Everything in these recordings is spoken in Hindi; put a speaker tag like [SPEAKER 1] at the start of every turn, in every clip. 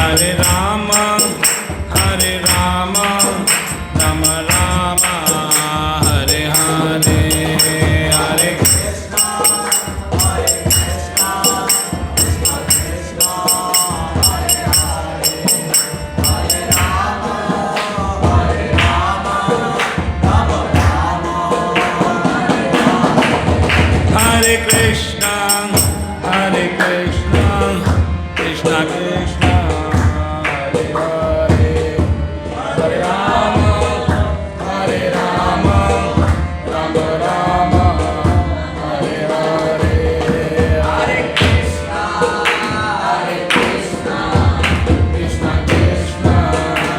[SPEAKER 1] Hare Rama, Hare Rama, Rama Rama, Hare Hare, Hare Krishna, Hare Krishna, Krishna Krishna, Hare Hare, Hare Rama, Hare Rama, Rama Rama, Hare Krishna, Hare Krishna, Krishna Krishna, Hare Hare, Hare Rama, Hare Rama, Rama Rama, Hare Hare, Hare Krishna, Krishna Krishna, Hare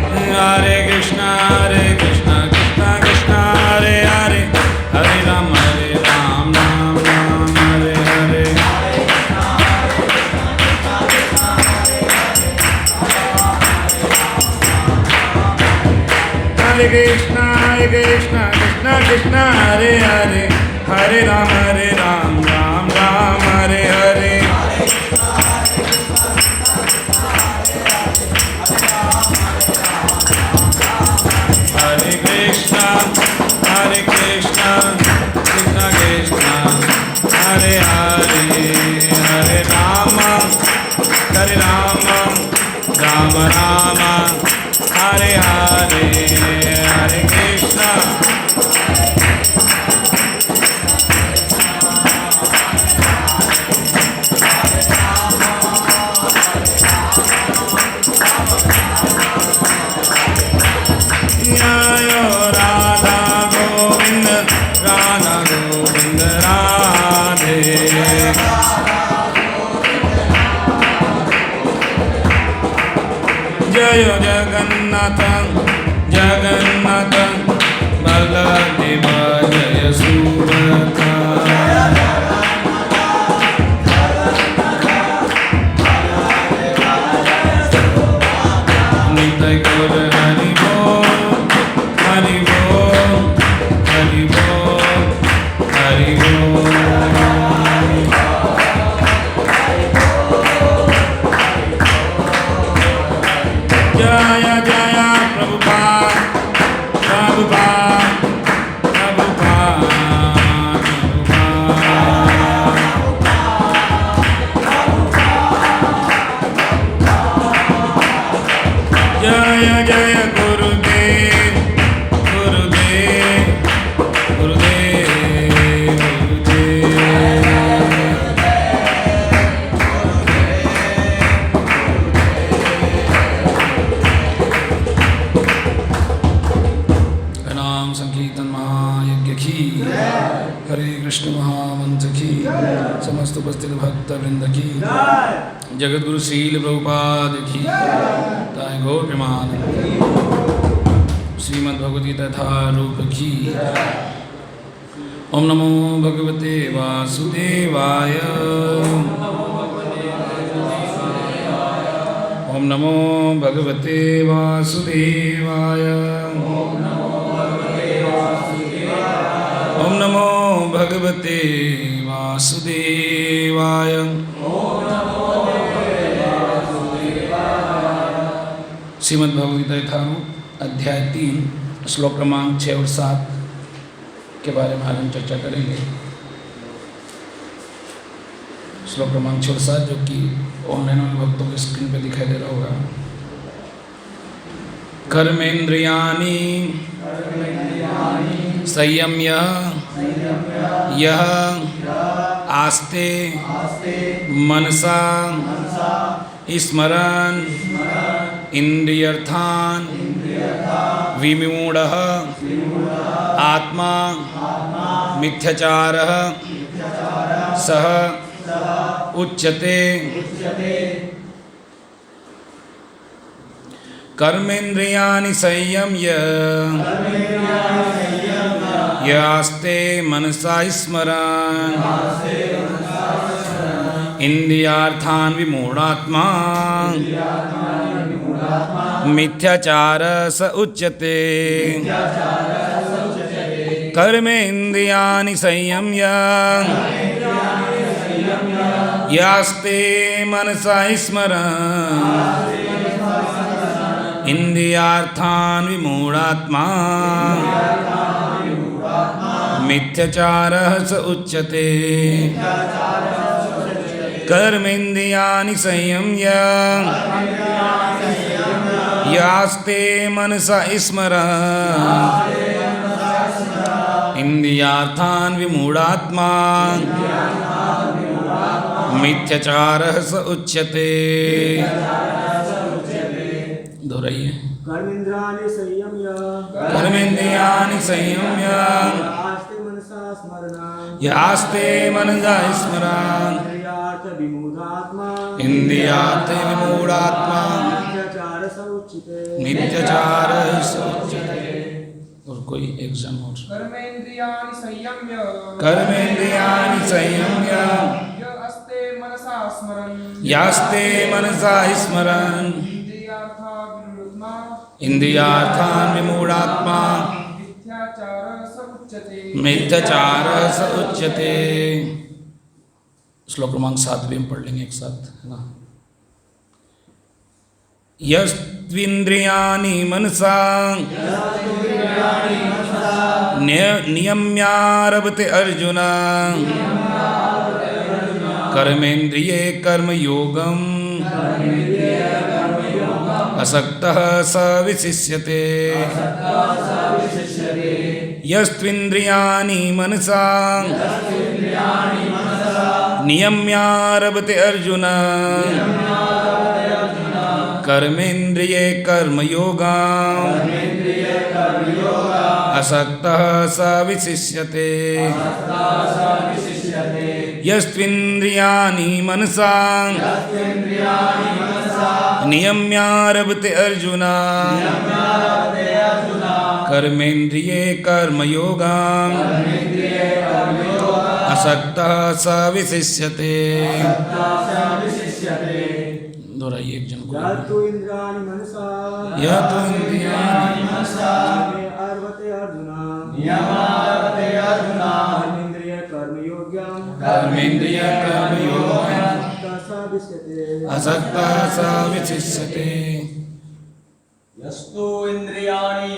[SPEAKER 1] Hare, Hare Rama, Hare Rama, Rama Rama, Hare Krishna, Krishna Krishna, Hare Hare, Hare Ram, Ram Ram, Hare Hare, Hare Krishna, Krishna Krishna, Hare Hare, Hare Ram, Ram Ram, Hare Hare, Hare Krishna, Krishna Krishna, Hare Hare, Hare Rama, Rama Rama, Hare Hare, Hare Krishna, Jayo Radha Govind, Radha Govind Radhe, Jayo Jagannatha, Jagannatha, Baladeva, Jaya Subhadra, Nitai Gaur Hari Bol, Hari Bol, Hari Bol, Hari Bol. Jaya Jaya Prabhupada, Prabhupada, Prabhupada, Prabhupada. Jaya Jaya Gurudev, Gurudev, Gurudev, Gurudev. नाम संकीर्तन महायज्ञ की, हरे कृष्ण महामंत्र की, समस्त उपस्थित भक्त वृंद की, जगत गुरु शील प्रभुपाद की, ताय गौर प्रेमानंद, श्रीमद् भगवती तथा रूप की। ओम नमो भगवते वासुदेवाय, ओम नमो भगवते वासुदेवाय, ओम नमो भगवते वासुदेवाय। श्रीमद् भगवद्गीता यथारूप अध्याय 3 श्लोक क्रमांक 6 और 7 के बारे में आज हम चर्चा करेंगे। श्लोक क्रमांक 6 और 7 जो कि ऑनलाइन वाले भक्तों के स्क्रीन पे दिखाई दे रहा होगा। कर्मेंद्रियाणि संयम्य यह आस्ते मनसा स्मरन् इंद्रियर्थान् विमूढ़ः आत्मा मिथ्याचारः सह उच्यते। कर्मेन्द्रियाणि संयम्य यास्ते मनसा स्मरन् इंद्रियार्थान् विमूढ़ात्मा मिथ्याचार स उच्यते कर्मेन्द्रियाणि संयम्य यास्ते मनसा स्मरन् इन्द्रियार्थान् विमूढात्मा मिथ्याचारः स उच्यते कर्मेन्द्रियाणि संयम्य यास्ते मनसा स्मरन् इन्द्रियार्थान् विमूढात्मा मिथ्याचारः स उच्यते। दोहराइए।
[SPEAKER 2] कर्मेन्द्रियाणि
[SPEAKER 1] संयम्य यास्ते मनसा स्मरन् इन्द्रियार्थ विमूढात्मा मिथ्याचारः स उच्यते। और कोई एक जन और।
[SPEAKER 3] कर्मेन्द्रियाणि
[SPEAKER 1] संयम्य यास्ते मनसा स्मरन् इन्द्रियार्थान् विमूढात्मा मिथ्याचारः स उच्यते। श्लोक क्रमांक 7 भी हम पढ़ लेंगे एक साथ, है ना। यस्त्विन्द्रियाणि मनसा नियम्यारभते अर्जुन कर्मेन्द्रिये कर्मयोगम् असक्तः स विशिष्यते। यस्त्विन्द्रियाणि मनसा नियम्यारभते अर्जुन कर्मेन्द्रिये कर्मयोगम् असक्तः स विशिष्यते। यस्त्विन्द्रियाणि मनसा नियम्यारभते अर्जुन कर्मेन्द्रिये कर्मयोगम् असक्तः स विशिष्यते। दोहराइए एक जन को।
[SPEAKER 2] यह तो इंद्रियाणि मनसा
[SPEAKER 1] कर्मेन्द्रिय कर्मयोगम् असक्तः स विशिष्यते।
[SPEAKER 4] यस्तो इंद्रियाणि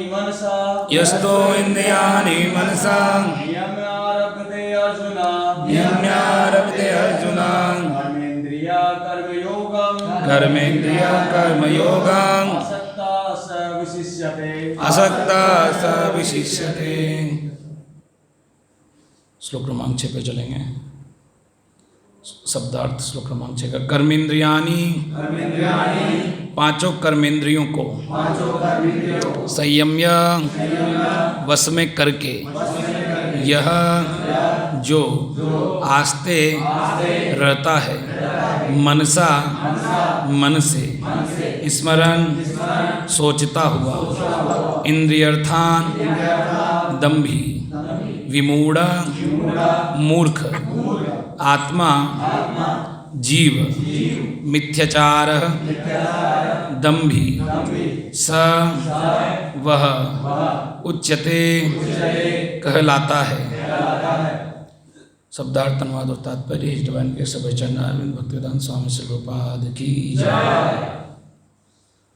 [SPEAKER 4] मनसा नियम्यारभते अर्जुन कर्मेन्द्रिय कर्मयोगम् असक्तः स विशिष्यते। श्लोक क्रमांक 6 पे चलेंगे। शब्दार्थ श्लोक क्रमांक 6 का। कर्मेन्द्रियाणि पांचों कर्मेंद्रियों को संयम्य वश में करके यह जो आस्ते रहता है मनसा मन से स्मरण सोचता हुआ इंद्रियर्थान दंभी विमूढ़ मूर्ख आत्मा जीव मिथ्याचार दंभी स वह उच्यते कहलाता है। शब्दार्थ अनुवाद और तात्पर्य इस डिवाइन के सभी चरणारविंद भक्तिवेदांत स्वामी श्रीपाद की जय।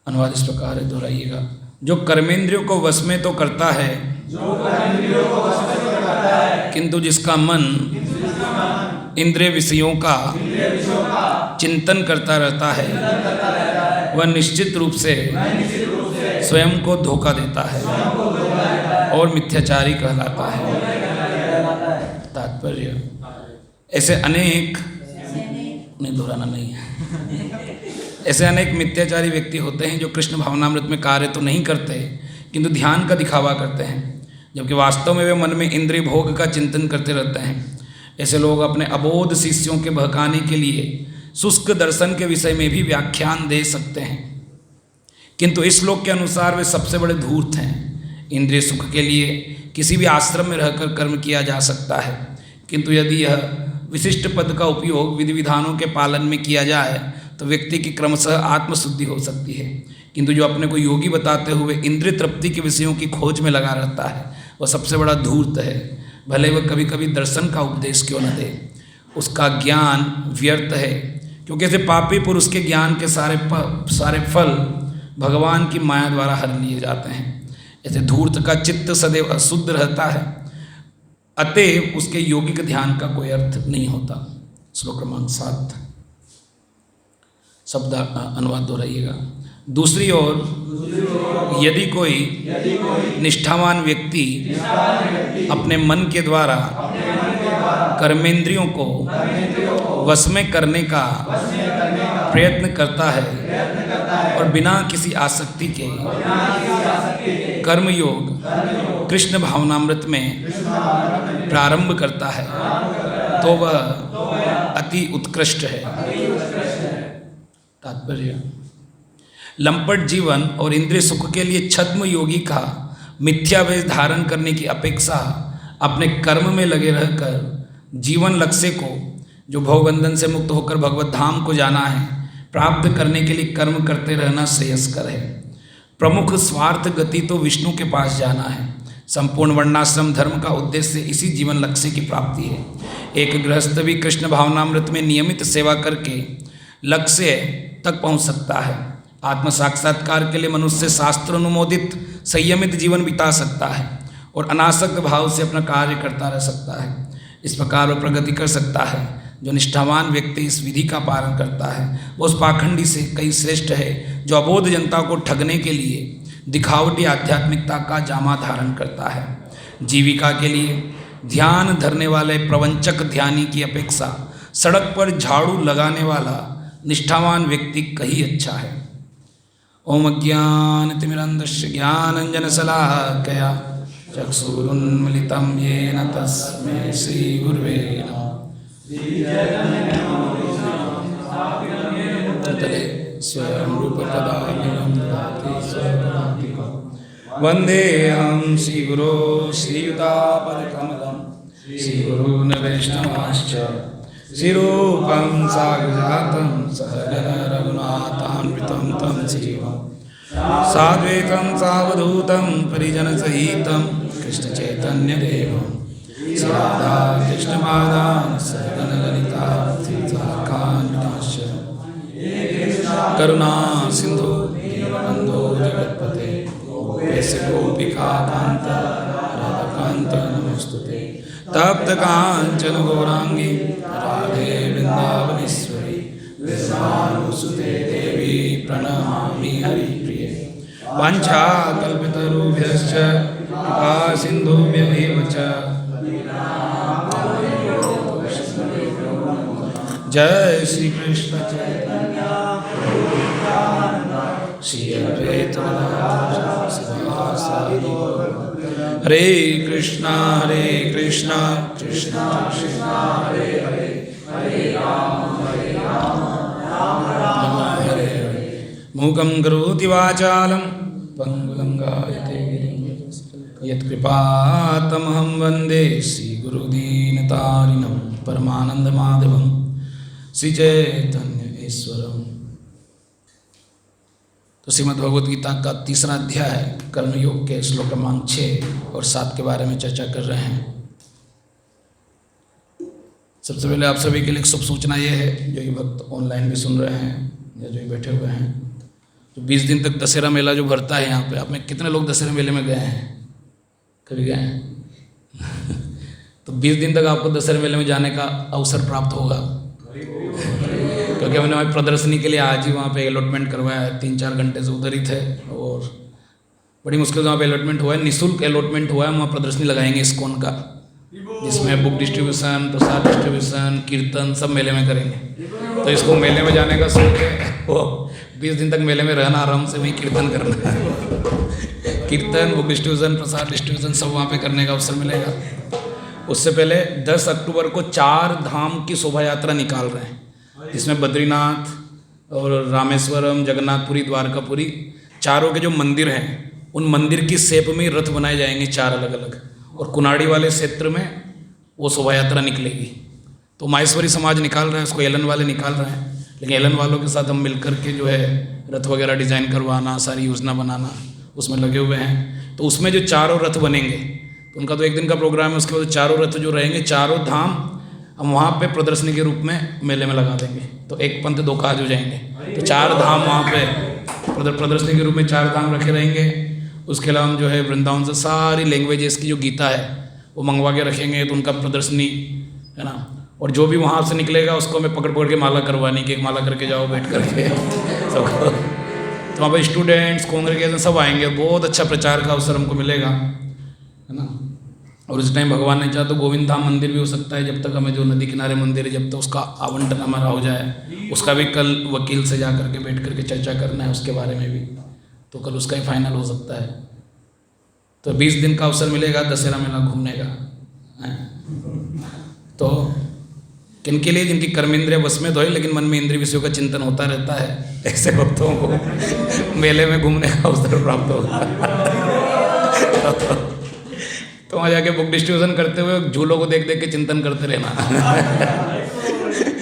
[SPEAKER 4] अनुवाद इस प्रकार है, दोहराइएगा। जो कर्मेंद्रियों को वश में तो करता है, किंतु जिसका मन इंद्रिय विषयों का चिंतन करता रहता है वह निश्चित रूप से स्वयं को धोखा देता है और मिथ्याचारी कहलाता है। तात्पर्य ऐसे अनेक नहीं, दोहराना नहीं है। ऐसे अनेक मिथ्याचारी व्यक्ति होते हैं जो कृष्ण भावनामृत में कार्य तो नहीं करते किंतु ध्यान का दिखावा करते हैं, जबकि वास्तव में वे मन में इंद्रिय भोग का चिंतन करते रहते हैं। ऐसे लोग अपने अबोध शिष्यों के बहकाने के लिए शुष्क दर्शन के विषय में भी व्याख्यान दे सकते हैं, किंतु इस श्लोक के अनुसार वे सबसे बड़े धूर्त हैं। इंद्रिय सुख के लिए किसी भी आश्रम में रहकर कर्म किया जा सकता है, किंतु यदि यह विशिष्ट पद का उपयोग विधि विधानों के पालन में किया जाए तो व्यक्ति की क्रमशः आत्मशुद्धि हो सकती है। किंतु जो अपने को योगी बताते हुए इंद्रिय तृप्ति के विषयों की खोज में लगा रहता है वह सबसे बड़ा धूर्त है। भले वह कभी कभी दर्शन का उपदेश क्यों न दे, उसका ज्ञान व्यर्थ है, क्योंकि ऐसे पापी पुरुष के ज्ञान के सारे फल भगवान की माया द्वारा हर लिए जाते हैं। ऐसे धूर्त का चित्त सदैव अशुद्ध रहता है, अतएव उसके योगिक ध्यान का कोई अर्थ नहीं होता। श्लोक क्रमांक 7 शब्द अनुवाद दोहराइएगा। दूसरी ओर यदि कोई निष्ठावान व्यक्ति अपने मन के द्वारा कर्मेंद्रियों को वश में करने का प्रयत्न करता है और बिना किसी आसक्ति के कर्मयोग कृष्ण भावनामृत में प्रारंभ करता है तो वह अति उत्कृष्ट है। तात्पर्य, लंपट जीवन और इंद्रिय सुख के लिए छद्म योगी का मिथ्या वेश धारण करने की अपेक्षा अपने कर्म में लगे रहकर जीवन लक्ष्य को, जो भवबंधन से मुक्त होकर भगवत धाम को जाना है, प्राप्त करने के लिए कर्म करते रहना श्रेयस्कर है। प्रमुख स्वार्थ गति तो विष्णु के पास जाना है। संपूर्ण वर्णाश्रम धर्म का उद्देश्य इसी जीवन लक्ष्य की प्राप्ति है। एक गृहस्थ भी कृष्ण भावनामृत में नियमित सेवा करके लक्ष्य तक पहुंच सकता है। आत्म साक्षात्कार के लिए मनुष्य शास्त्र अनुमोदित संयमित जीवन बिता सकता है और अनासक्त भाव से अपना कार्य करता रह सकता है। इस प्रकार वह प्रगति कर सकता है। जो निष्ठावान व्यक्ति इस विधि का पालन करता है वो उस पाखंडी से कई श्रेष्ठ है जो अबोध जनता को ठगने के लिए दिखावटी आध्यात्मिकता का जामा धारण करता है। जीविका के लिए ध्यान धरने वाले प्रवंचक ध्यानी की अपेक्षा सड़क पर झाड़ू लगाने वाला निष्ठावान व्यक्ति कहीं अच्छा है। ओम अज्ञानतिमिरन्धस्य ज्ञानाञ्जनशलाकया चक्षुरुन्मीलितं येन तस्मै श्रीगुरुवे नमः। तले स्वयं रूपपदान्यं ददाति स्वपदान्तिकं वन्देऽहं श्रीगुरो श्रीयुतापदकमलं श्रीगुरून् वैष्णवांश्च श्रीरूपं साग्रजातं सहगण रघुनाथान्वितं तं जीवं साद्वैतं सावधूतं परिजनसहितं कृष्णचैतन्यदेवं श्रीराधा कृष्णपादान् सहगण ललिता श्रीसाखान्वितांश्च करुणा सिंधु दीनबन्धो जगत्पते गोपेश गोपिकान्त राधाकान्त नमोस्तुते। तप्त कांचन गौरांगी राधे वृंदावनेश्वरी वृषभानुसुते देवी प्रणमामि हरिप्रिये। वाञ्छाकल्पतरुभ्यश्च कृपा सिन्धुभ्यैव च जय श्री कृष्ण चैतन्य श्री अद्वैत हरे कृष्णा कृष्णा कृष्णा हरे हरे हरे राम राम हरे हरे। मूकं करोति वाचालं पंगुलंघायते गिरिं यत्कृपातमहं वन्दे श्रीगुरुदीनतारिणं परमानन्दमाधवं श्रीचैतन्येश्वरम्। तो श्रीमद् भगवद गीता का तीसरा अध्याय कर्मयोग के श्लोक क्रमांक 6 और 7 के बारे में चर्चा कर रहे हैं। सबसे पहले आप सभी के लिए एक शुभ सूचना ये है, जो ये भक्त ऑनलाइन भी सुन रहे हैं या जो ये बैठे हुए हैं, तो 20 दिन तक दशहरा मेला जो भरता है यहाँ पे, आप में कितने लोग दशहरा मेले में गए हैं? कभी गए हैं? तो 20 दिन तक आपको दशहरा मेले में जाने का अवसर प्राप्त होगा, क्योंकि हमने वहाँ प्रदर्शनी के लिए आज ही वहाँ पे अलॉटमेंट करवाया है। 3-4 घंटे से उधर ही थे और बड़ी मुश्किल से वहाँ पे अलॉटमेंट हुआ है, निःशुल्क अलॉटमेंट हुआ है। वहाँ प्रदर्शनी लगाएंगे इस्कॉन का, जिसमें बुक डिस्ट्रीब्यूशन, प्रसाद डिस्ट्रीब्यूशन, कीर्तन सब मेले में करेंगे। तो इसको मेले में जाने का शौक है, वो 20 दिन तक मेले में रहना, आराम से वहीं कीर्तन करना है। कीर्तन, बुक डिस्ट्रीब्यूशन, प्रसाद डिस्ट्रीब्यूशन सब वहाँ पे करने का अवसर मिलेगा। उससे पहले 10 अक्टूबर को 4 धाम की शोभा यात्रा निकाल रहे हैं, जिसमें बद्रीनाथ और रामेश्वरम, जगन्नाथपुरी, द्वारकापुरी, चारों के जो मंदिर हैं उन मंदिर की शेप में रथ बनाए जाएंगे 4 अलग अलग, और कुनाड़ी वाले क्षेत्र में वो शोभा यात्रा निकलेगी। तो माहेश्वरी समाज निकाल रहा है, उसको एलन वाले निकाल रहे हैं, लेकिन एलन वालों के साथ हम मिल कर के जो है रथ वगैरह डिज़ाइन करवाना, सारी योजना बनाना, उसमें लगे हुए हैं। तो उसमें जो चारों रथ बनेंगे, तो उनका तो एक दिन का प्रोग्राम है, उसके बाद चारों रथ जो रहेंगे, चारों धाम हम वहाँ पे प्रदर्शनी के रूप में मेले में लगा देंगे। तो एक पंथ दो काज हो जाएंगे। तो 4 धाम वहाँ पे प्रदर्शनी के रूप में 4 धाम रखे रहेंगे। उसके अलावा हम जो है वृंदावन से सारी लैंग्वेजेस की जो गीता है वो मंगवा के रखेंगे, तो उनका प्रदर्शनी है ना। और जो भी वहाँ से निकलेगा उसको हमें पकड़ पकड़ के माला करवानी, कि एक माला करके जाओ बैठ करके सबको। तो वहाँ पर स्टूडेंट्स, कांग्रेगेशन सब आएंगे, बहुत अच्छा प्रचार का अवसर हमको मिलेगा, है ना। और उस टाइम भगवान ने चाहा तो गोविंद धाम मंदिर भी हो सकता है, जब तक हमें जो नदी किनारे मंदिर है जब तक उसका आवंटन हमारा हो जाए। उसका भी कल वकील से जा करके बैठ करके चर्चा करना है उसके बारे में भी, तो कल उसका ही फाइनल हो सकता है। तो 20 दिन का अवसर मिलेगा दशहरा मेला घूमने का। तो किनके लिए? जिनकी कर्मेंद्रिय बस में धोए लेकिन मन में इंद्रिय विषयों का चिंतन होता रहता है, ऐसे भक्तों को मेले में घूमने का अवसर प्राप्त होगा। तो वहाँ जाके बुक डिस्ट्रीब्यूशन करते हुए झूलों को देख देख के चिंतन करते रहना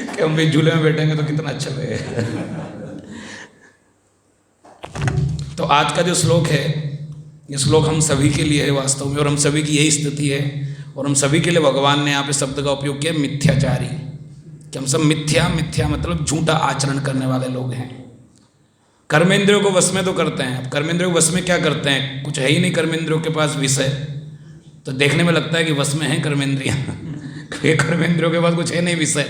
[SPEAKER 4] कि हम भी झूले में बैठेंगे तो कितना अच्छा लगेगा। तो आज का जो श्लोक है, ये श्लोक हम सभी के लिए है वास्तव में, और हम सभी की यही स्थिति है। और हम सभी के लिए भगवान ने यहाँ पे शब्द का उपयोग किया मिथ्याचारी, कि हम सब मिथ्या मतलब झूठा आचरण करने वाले लोग हैं। कर्मेंद्रियों को वश में तो करते हैं। अब कर्मेंद्रियों को वश में क्या करते हैं? कुछ है ही नहीं कर्मेंद्रियों के पास विषय, तो देखने में लगता है कि वश में है कर्मेंद्रियाँ। कर्मेंद्रियों के पास कुछ है नहीं विषय।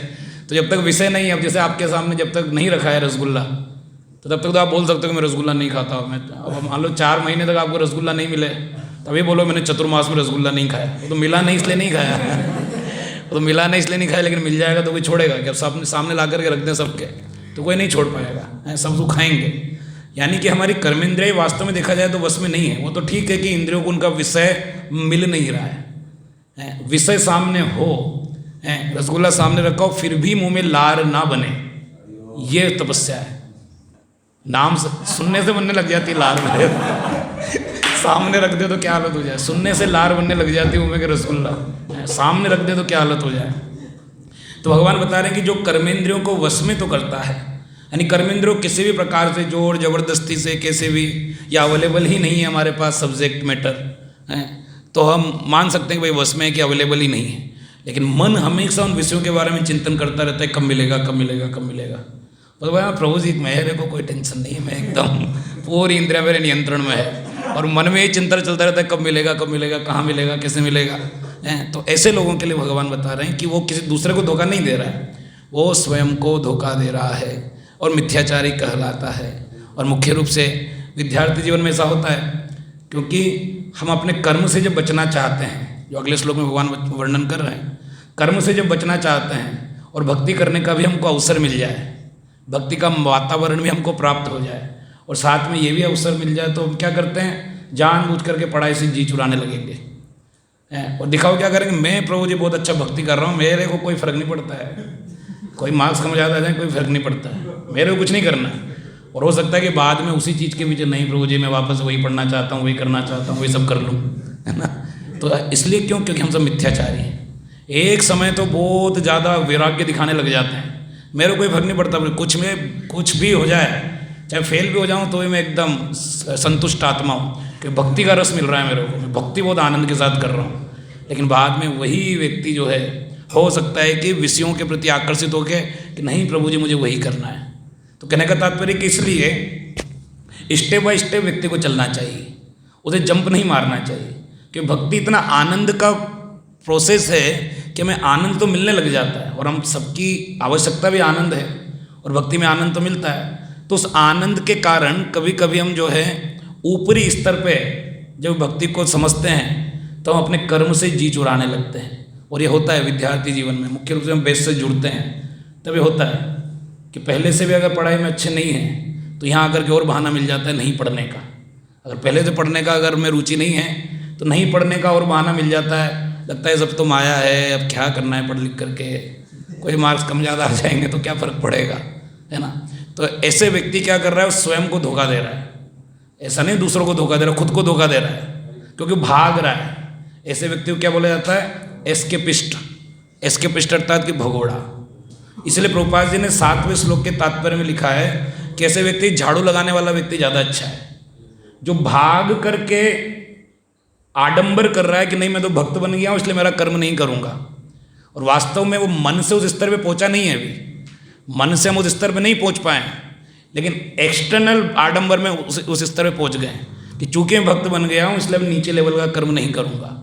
[SPEAKER 4] तो जब तक विषय नहीं है, अब जैसे आपके सामने जब तक नहीं रखा है रसगुल्ला, तो तब तक तो आप बोल सकते हो कि मैं रसगुल्ला नहीं खाता हूँ। मैं अब मान लो 4 महीने तक आपको रसगुल्ला नहीं मिले, तभी बोलो मैंने चतुर्मास में रसगुल्ला नहीं खाया। वो तो मिला नहीं इसलिए नहीं खाया, वो तो मिला नहीं इसलिए नहीं खाया, लेकिन मिल जाएगा तो कोई छोड़ेगा कि अब सामने ला करके रख दें सबके, तो कोई नहीं छोड़ पाएगा, सब तो खाएंगे। यानी कि हमारी कर्मेंद्रिय वास्तव में देखा जाए तो वश में नहीं है। वो तो ठीक है कि इंद्रियों को उनका विषय मिल नहीं रहा है, विषय सामने हो, रसगुल्ला सामने रखा हो फिर भी मुंह में लार ना बने, ये तपस्या है। नाम सुनने से बनने लग जाती लार बने, सामने रख दे तो क्या हालत हो जाए। सुनने से लार बनने लग जाती मुंह में के रसगुल्ला, सामने रख दे तो क्या हालत हो जाए। तो भगवान बता रहे हैं कि जो कर्मेंद्रियों को वश में तो करता है, यानी कर्मेंद्रियों किसी भी प्रकार से जोर जबरदस्ती से कैसे भी, या अवेलेबल ही नहीं है हमारे पास सब्जेक्ट मैटर है, तो हम मान सकते हैं कि भाई वश में है कि अवेलेबल ही नहीं है। लेकिन मन हमेशा उन विषयों के बारे में चिंतन करता रहता है, कब मिलेगा कब मिलेगा कब मिलेगा। तो भाई प्रभु जी मेरे को कोई टेंशन नहीं है, मैं एकदम पूरी इंद्रिया मेरे नियंत्रण में है, और मन में ही चिंतन चलता रहता है कब मिलेगा कहाँ मिलेगा कैसे मिलेगा। तो ऐसे लोगों के लिए भगवान बता रहे हैं कि वो किसी दूसरे को धोखा नहीं दे रहा है, वो स्वयं को धोखा दे रहा है और मिथ्याचारी कहलाता है। और मुख्य रूप से विद्यार्थी जीवन में ऐसा होता है क्योंकि हम अपने कर्म से जब बचना चाहते हैं, जो अगले श्लोक में भगवान वर्णन कर रहे हैं, कर्म से जब बचना चाहते हैं और भक्ति करने का भी हमको अवसर मिल जाए, भक्ति का वातावरण भी हमको प्राप्त हो जाए और साथ में ये भी अवसर मिल जाए, तो हम क्या करते हैं, जानबूझ करके पढ़ाई से जी चुराने लगेंगे और दिखाओ क्या करेंगे, मैं प्रभु जी बहुत अच्छा भक्ति कर रहा हूँ, मेरे को कोई फ़र्क नहीं पड़ता है, कोई मार्क्स कम ज़्यादा आ जाए कोई फ़र्क नहीं पड़ता है, मेरे को कुछ नहीं करना है। और हो सकता है कि बाद में उसी चीज़ के पीछे नहीं प्रभु जी मैं वापस वही पढ़ना चाहता हूँ, वही करना चाहता हूँ, वही सब कर लूँ, है ना। तो इसलिए क्योंकि हम सब मिथ्याचारी हैं। एक समय तो बहुत ज़्यादा वैराग्य दिखाने लग जाते हैं, मेरे को कोई फर्क नहीं पड़ता, कुछ भी हो जाए, चाहे फेल भी हो जाऊँ तो मैं एकदम संतुष्ट आत्मा हूँ कि भक्ति का रस मिल रहा है मेरे को, मैं भक्ति बहुत आनंद के साथ कर रहा हूँ। लेकिन बाद में वही व्यक्ति जो है हो सकता है कि विषयों के प्रति आकर्षित होकर कि नहीं प्रभु जी मुझे वही करना है। तो कहने का तात्पर्य कि इसलिए स्टेप बाय स्टेप व्यक्ति को चलना चाहिए, उसे जंप नहीं मारना चाहिए, क्योंकि भक्ति इतना आनंद का प्रोसेस है कि हमें आनंद तो मिलने लग जाता है और हम सबकी आवश्यकता भी आनंद है और भक्ति में आनंद तो मिलता है। तो उस आनंद के कारण कभी कभी हम जो है ऊपरी स्तर पे जब भक्ति को समझते हैं तो हम अपने कर्म से जी चुराने लगते हैं। और ये होता है विद्यार्थी जीवन में, मुख्य रूप से हम बेस से जुड़ते हैं तब ये होता है कि पहले से भी अगर पढ़ाई में अच्छे नहीं हैं तो यहाँ आकर के और बहाना मिल जाता है नहीं पढ़ने का। अगर पहले से पढ़ने का अगर में रुचि नहीं है तो नहीं पढ़ने का और बहाना मिल जाता है, लगता है सब तो माया है, अब क्या करना है पढ़ लिख करके, कोई मार्क्स कम ज़्यादा आ जाएंगे तो क्या फ़र्क पड़ेगा, है ना। तो ऐसे व्यक्ति क्या कर रहा है, स्वयं को धोखा दे रहा है। ऐसा नहीं दूसरों को धोखा दे रहा है, खुद को धोखा दे रहा है क्योंकि भाग रहा है। ऐसे व्यक्ति को क्या बोला जाता है, एस्केपिस्ट। एस्केपिस्ट अर्थात कि भगोड़ा। इसलिए प्रभुपाद जी ने 7वें श्लोक के तात्पर्य में लिखा है कि ऐसे व्यक्ति, झाड़ू लगाने वाला व्यक्ति ज़्यादा अच्छा है। जो भाग करके आडंबर कर रहा है कि नहीं मैं तो भक्त बन गया हूँ इसलिए मेरा कर्म नहीं करूँगा, और वास्तव में वो मन से उस स्तर पे पहुँचा नहीं है। अभी मन से हम उस स्तर पे नहीं पहुँच पाए, लेकिन एक्सटर्नल आडंबर में उस स्तर पे पहुँच गए कि चूंकि मैं भक्त बन गया हूँ इसलिए मैं नीचे लेवल का कर्म नहीं करूँगा।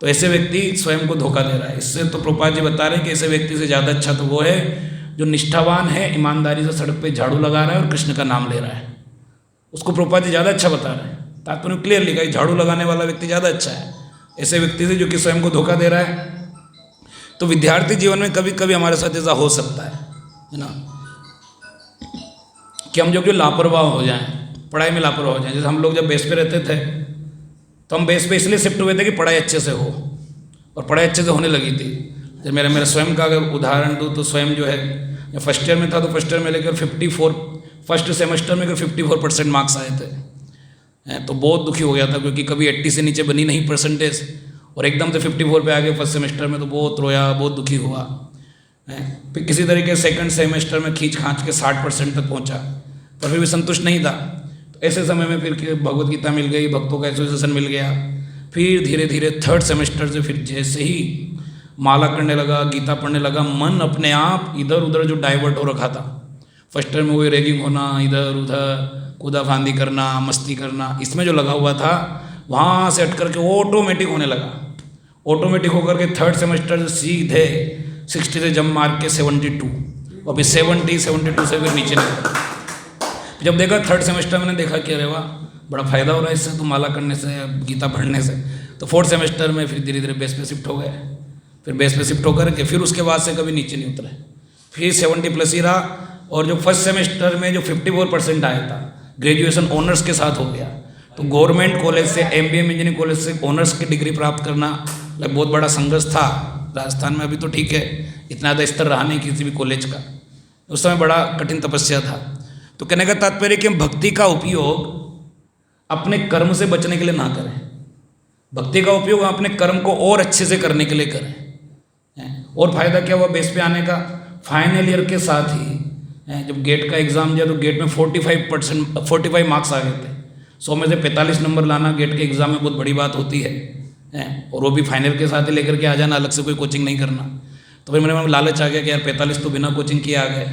[SPEAKER 4] तो ऐसे व्यक्ति स्वयं को धोखा दे रहा है। इससे तो प्रभुपाद जी बता रहे हैं कि ऐसे व्यक्ति से ज़्यादा अच्छा तो वो है जो निष्ठावान है, ईमानदारी से सड़क पे झाड़ू लगा रहा है और कृष्ण का नाम ले रहा है। उसको प्रभुपाद जी ज़्यादा अच्छा बता रहे हैं। तात्पर्य क्लियर लिखा है, झाड़ू लगाने वाला व्यक्ति ज़्यादा अच्छा है ऐसे व्यक्ति से जो कि स्वयं को धोखा दे रहा है। तो विद्यार्थी जीवन में कभी कभी हमारे साथ ऐसा हो सकता है ना, कि हम जो कि लापरवाह हो जाएं, पढ़ाई में लापरवाह हो जाएं। जैसे हम लोग जब बेस पे रहते थे तो हम बेस पे इसलिए शिफ्ट हुए थे कि पढ़ाई अच्छे से हो, और पढ़ाई अच्छे से होने लगी थी। जब मेरे स्वयं का अगर उदाहरण दूँ तो स्वयं जो है जब फर्स्ट ईयर में था तो फर्स्ट ईयर में लेकर 54 फर्स्ट सेमेस्टर में 54% मार्क्स आए थे। तो बहुत दुखी हो गया था क्योंकि कभी 80 से नीचे बनी नहीं परसेंटेज, और एकदम से 54 पे आ गए फर्स्ट सेमेस्टर में, तो बहुत रोया, बहुत दुखी हुआ। फिर किसी तरीके सेकंड सेमेस्टर में खींच खांच के 60% तक पहुंचा, पर फिर भी संतुष्ट नहीं था। तो ऐसे समय में फिर भगवत गीता मिल गई, भक्तों का एसोसिएशन मिल गया। फिर धीरे धीरे थर्ड सेमेस्टर से फिर जैसे ही माला करने लगा, गीता पढ़ने लगा, मन अपने आप इधर उधर जो डाइवर्ट हो रखा था। फर्स्ट ईयर में वही रैगिंग होना, इधर उधर कूदा फांदी करना, मस्ती करना, इसमें जो लगा हुआ था वहाँ से हट करके ऑटोमेटिक होने लगा। ऑटोमेटिक होकर के थर्ड सेमेस्टर से सीधे 60 से जंप मार के 72, और फिर 72 से फिर नीचे निकला। जब देखा थर्ड सेमेस्टर मैंने देखा कि अरे वाह बड़ा फ़ायदा हो रहा है इससे, तो माला करने से, गीता पढ़ने से। तो फोर्थ सेमेस्टर में फिर धीरे धीरे बेस पे शिफ्ट हो गए। फिर बेस पे शिफ्ट होकर के फिर उसके बाद से कभी नीचे नहीं उतरे, फिर 70+ ही रहा। और जो फर्स्ट सेमेस्टर में जो 54% आया था, ग्रेजुएशन ऑनर्स के साथ हो गया। तो गवर्नमेंट कॉलेज से, MBA इंजीनियरिंग कॉलेज से ऑनर्स की डिग्री प्राप्त करना बहुत बड़ा संघर्ष था राजस्थान में। अभी तो ठीक है, इतना ज़्यादा स्तर रहा नहीं किसी भी कॉलेज का, उस समय बड़ा कठिन तपस्या था। तो कहने का तात्पर्य कि हम भक्ति का उपयोग अपने कर्म से बचने के लिए ना करें, भक्ति का उपयोग हम अपने कर्म को और अच्छे से करने के लिए करें। और फायदा क्या हुआ बेस पे आने का? फाइनल ईयर के साथ ही जब गेट का एग्ज़ाम दिया तो गेट में 45 मार्क्स आ गए थे। 100 में से 45 नंबर लाना गेट के एग्ज़ाम में बहुत बड़ी बात होती है, और वो भी फाइनल के साथ ही लेकर के आ जाना, अलग से कोई कोचिंग नहीं करना। तो फिर मेरे मन में लालच आ गया कि यार 45 तो बिना कोचिंग किए आ गए,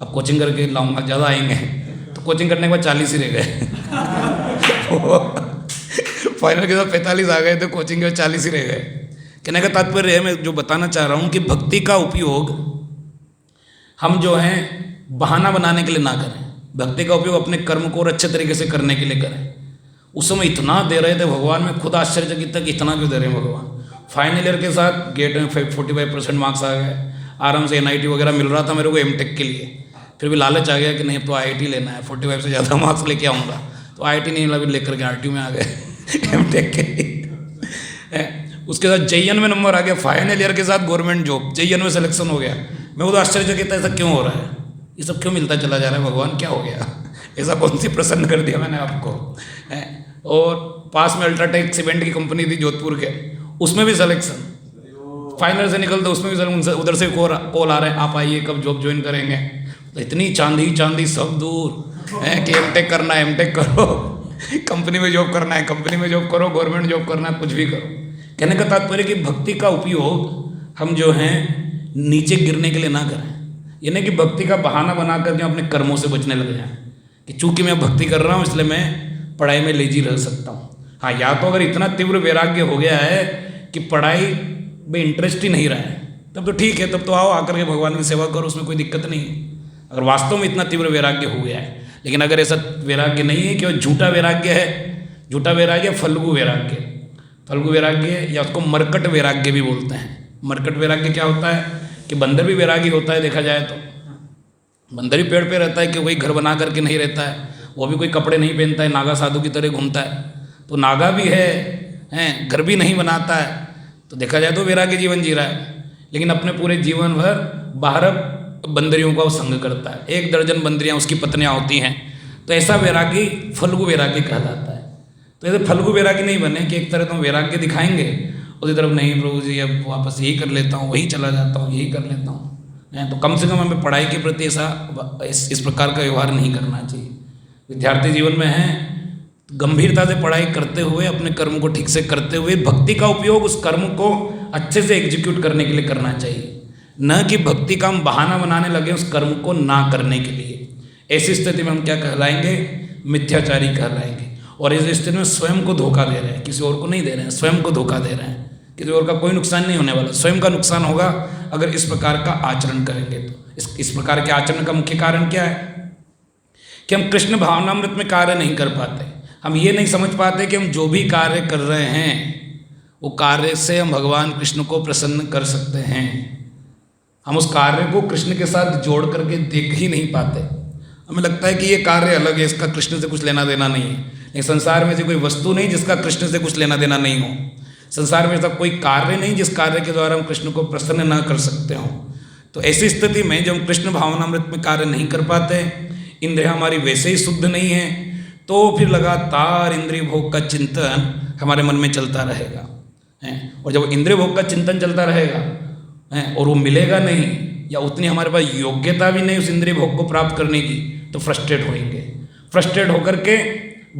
[SPEAKER 4] अब कोचिंग करके लाऊंगा, ज़्यादा आएंगे। तो कोचिंग करने के बाद 40 ही रह गए। फाइनल के साथ 45 आ गए तो कोचिंग के बाद 40 ही रह गए। कहने का तात्पर्य है, मैं जो बताना चाह रहा हूँ कि भक्ति का उपयोग हम जो हैं बहाना बनाने के लिए ना करें, भक्ति का उपयोग अपने कर्म को और अच्छे तरीके से करने के लिए करें। उस समय इतना दे रहे थे भगवान, में खुद आश्चर्यचकित था कि इतना क्यों दे रहे हैं भगवान। फाइनल ईयर के साथ गेट में 45% मार्क्स आ गए, आराम से NIT वगैरह मिल रहा था मेरे को MTech के लिए। फिर भी लालच आ गया कि नहीं अब तो IIT लेना है, 45 से ज़्यादा मार्क्स लेके आऊँगा। तो IIT नहीं मिला, फिर लेकर के RTU में आ गए MTech के लिए। उसके साथ JN में नंबर आ गया, फाइनल ईयर के साथ गवर्नमेंट जॉब, JN में सिलेक्शन हो गया। मैं वो आश्चर्यचकित था, ऐसा क्यों हो रहा है, ये सब क्यों मिलता चला जा रहा है, भगवान क्या हो गया, ऐसा कौन सी प्रसन्न कर दिया मैंने आपको। और पास में अल्ट्राटेक सीमेंट की कंपनी थी जोधपुर के, उसमें भी सिलेक्शन, फाइनल से निकलते उसमें भी उनसे उधर से कॉल आ रहे हैं, आप आइए कब जॉब ज्वाइन करेंगे। तो इतनी चांदी सब दूर है कि MTech करना है, MTech करो, कंपनी में जॉब करना है, कंपनी में जॉब करो, गवर्नमेंट जॉब करना है, कुछ भी करो। कहने का तात्पर्य कि भक्ति का उपयोग हम जो हैं नीचे गिरने के लिए ना करें, ये नहीं कि भक्ति का बहाना बना करके अपने कर्मों से बचने लग जाएं कि चूंकि मैं भक्ति कर रहा हूँ इसलिए मैं पढ़ाई में लेजी रह सकता हूँ। हाँ, या तो अगर इतना तीव्र वैराग्य हो गया है कि पढ़ाई में इंटरेस्ट ही नहीं रहा है, तब तो ठीक है, तब तो आओ आकर के भगवान की सेवा करो, उसमें कोई दिक्कत नहीं है, अगर वास्तव में इतना तीव्र वैराग्य हो गया है। लेकिन अगर ऐसा वैराग्य नहीं है, केवल झूठा वैराग्य है, झूठा वैराग्य फल्गु वैराग्य, फल्गु वैराग्य या उसको मरकट वैराग्य भी बोलते हैं। मरकट वैराग्य क्या होता है कि बंदर भी वैरागी होता है, देखा जाए तो बंदर भी पेड़ पे रहता है कि वही घर बना करके नहीं रहता है, वो भी कोई कपड़े नहीं पहनता है, नागा साधु की तरह घूमता है। तो नागा भी है, घर भी नहीं बनाता है, तो देखा जाए तो वैरागी जीवन जी रहा है, लेकिन अपने पूरे जीवन भर 12 बंदरियों का वो संग करता है, 1 दर्जन बंदरियाँ उसकी पत्नियाँ होती हैं। तो ऐसा वैरागी फल्गु वैरागी कहलाता है। तो ऐसे फल्गु वैरागी नहीं बने कि एक तरह तो वैराग्य दिखाएंगे, उसी तरफ नहीं प्रभु जी अब वापस यही कर लेता हूँ, वही चला जाता हूँ, यही कर लेता हूँ, हैं, तो कम से कम हमें पढ़ाई के प्रति ऐसा इस प्रकार का व्यवहार नहीं करना चाहिए। विद्यार्थी जीवन में है गंभीरता से पढ़ाई करते हुए, अपने कर्म को ठीक से करते हुए, भक्ति का उपयोग उस कर्म को अच्छे से एग्जीक्यूट करने के लिए करना चाहिए, न कि भक्ति का हम बहाना बनाने लगे उस कर्म को ना करने के लिए। ऐसी स्थिति में हम क्या कहलाएंगे? मिथ्याचारी कहलाएंगे। और इस स्थिति में स्वयं को धोखा दे रहे हैं, किसी और को नहीं दे रहे हैं, स्वयं को धोखा दे रहे हैं। किसी और का कोई नुकसान नहीं होने वाला, स्वयं का नुकसान होगा अगर इस प्रकार का आचरण करेंगे तो। इस प्रकार के आचरण का मुख्य कारण क्या है कि हम कृष्ण भावनामृत में कार्य नहीं कर पाते। हम ये नहीं समझ पाते कि हम जो भी कार्य कर रहे हैं वो कार्य से हम भगवान कृष्ण को प्रसन्न कर सकते हैं। हम उस कार्य को कृष्ण के साथ जोड़ करके देख ही नहीं पाते। हमें लगता है कि ये कार्य अलग है, इसका कृष्ण से कुछ लेना देना नहीं है। लेकिन संसार में ऐसी कोई वस्तु नहीं जिसका कृष्ण से कुछ लेना देना नहीं हो। संसार में ऐसा कोई कार्य नहीं जिस कार्य के द्वारा हम कृष्ण को प्रसन्न ना कर सकते हो। तो ऐसी स्थिति में जब हम कृष्ण भावनामृत में कार्य नहीं कर पाते, इंद्रियां हमारी वैसे ही शुद्ध नहीं है, तो फिर लगातार इंद्रिय भोग का चिंतन हमारे मन में चलता रहेगा हैं। और जब इंद्रिय भोग का चिंतन चलता रहेगा हैं और वो मिलेगा नहीं, या उतनी हमारे पास योग्यता भी नहीं उस इंद्रिय भोग को प्राप्त करने की, तो फ्रस्ट्रेट होंगे। फ्रस्ट्रेट होकर के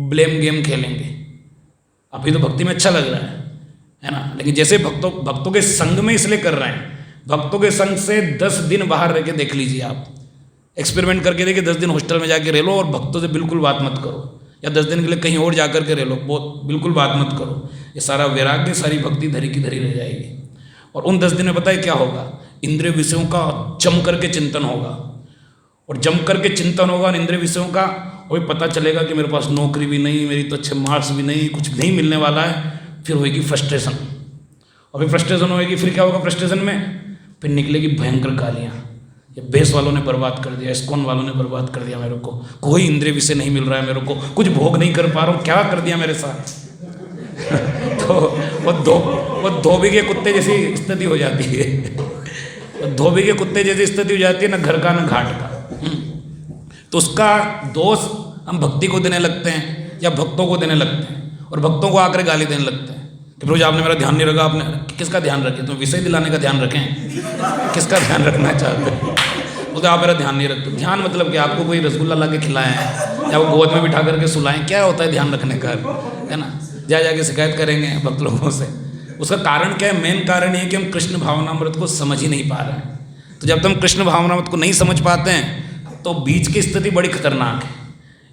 [SPEAKER 4] ब्लेम गेम खेलेंगे। अभी तो भक्ति में अच्छा लग रहा है ना, लेकिन जैसे भक्तों के संग में इसलिए कर रहे हैं, भक्तों के संग से 10 दिन बाहर रह के देख लीजिए, आप एक्सपेरिमेंट करके देखिए। 10 दिन हॉस्टल में जाके रह लो और भक्तों से बिल्कुल बात मत करो, या 10 दिन के लिए कहीं और जाकर के रह लो, बिल्कुल बात मत करो। ये सारा वैराग्य, सारी भक्ति धरी की धरी रह जाएगी। और उन 10 दिन में पता है क्या होगा? इंद्रिय विषयों का जम करके चिंतन होगा, और जम करके चिंतन होगा और इंद्रिय विषयों का, और पता चलेगा कि मेरे पास नौकरी भी नहीं, मेरी तो अच्छे मार्क्स भी नहीं, कुछ नहीं मिलने वाला है। फिर होएगी फ्रस्ट्रेशन, और फिर फ्रस्ट्रेशन होएगी। फिर क्या होगा फ्रस्ट्रेशन में? फिर निकलेगी भयंकर गालियाँ। ये बेस वालों ने बर्बाद कर दिया, इस्कॉन वालों ने बर्बाद कर दिया मेरे को, कोई इंद्रिय विषय नहीं मिल रहा है मेरे को, कुछ भोग नहीं कर पा रहा हूँ, क्या कर दिया मेरे साथ। तो वो धोबी के कुत्ते जैसी स्थिति हो जाती है। वो धोबी के कुत्ते जैसी स्थिति हो जाती है, ना घर का ना घाट का। तो उसका दोष हम भक्ति को देने लगते हैं या भक्तों को देने लगते हैं, और भक्तों को आकर गाली देने लगते हैं कि प्रभु जी आपने मेरा ध्यान नहीं रखा। आपने किसका ध्यान रखें? तुम विषय दिलाने का ध्यान रखें, किसका ध्यान रखना चाहते हैं? बोलते आप मेरा ध्यान नहीं रखते। ध्यान मतलब कि आपको कोई रसगुल्ला ला के खिलाएं या वो गोद में बिठा करके सुलाएं, क्या होता है ध्यान रखने का? है ना, जाके शिकायत करेंगे भक्त लोगों से। उसका कारण क्या है? मेन कारण ये है कि हम कृष्ण भावनामृत को समझ ही नहीं पा रहे हैं। तो जब तुम कृष्ण भावनामृत को नहीं समझ पाते हैं तो बीच की स्थिति बड़ी खतरनाक है।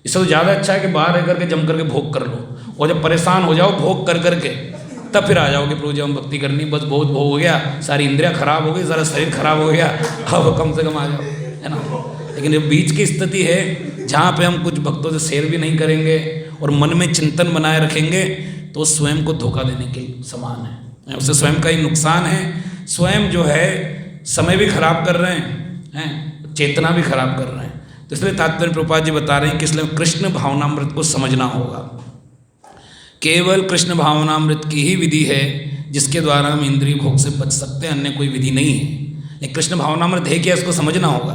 [SPEAKER 4] इससे तो ज़्यादा अच्छा है कि बाहर रह करके जम करके भोग कर लो, और जब परेशान हो जाओ भोग कर करके, तब फिर आ जाओगे प्रभु जी हम भक्ति करनी, बस बहुत भोग हो गया, सारी इंद्रियां खराब हो गई, सारा शरीर खराब हो गया, अब कम से कम आ जाओ, है ना। लेकिन ये बीच की स्थिति है जहाँ पे हम कुछ भक्तों से शेयर भी नहीं करेंगे और मन में चिंतन बनाए रखेंगे, तो स्वयं को धोखा देने के समान है। उससे स्वयं का ही नुकसान है। स्वयं जो है समय भी खराब कर रहे हैं, चेतना भी खराब कर रहे हैं। तो इसलिए तात्पर्य प्रभुपाद जी बता रहे हैं कि इसलिए कृष्ण भावनामृत को समझना होगा। केवल कृष्ण भावनामृत की ही विधि है जिसके द्वारा हम इंद्रिय भोग से बच सकते हैं, अन्य कोई विधि नहीं है। लेकिन कृष्ण भावनामृत है क्या, इसको समझना होगा।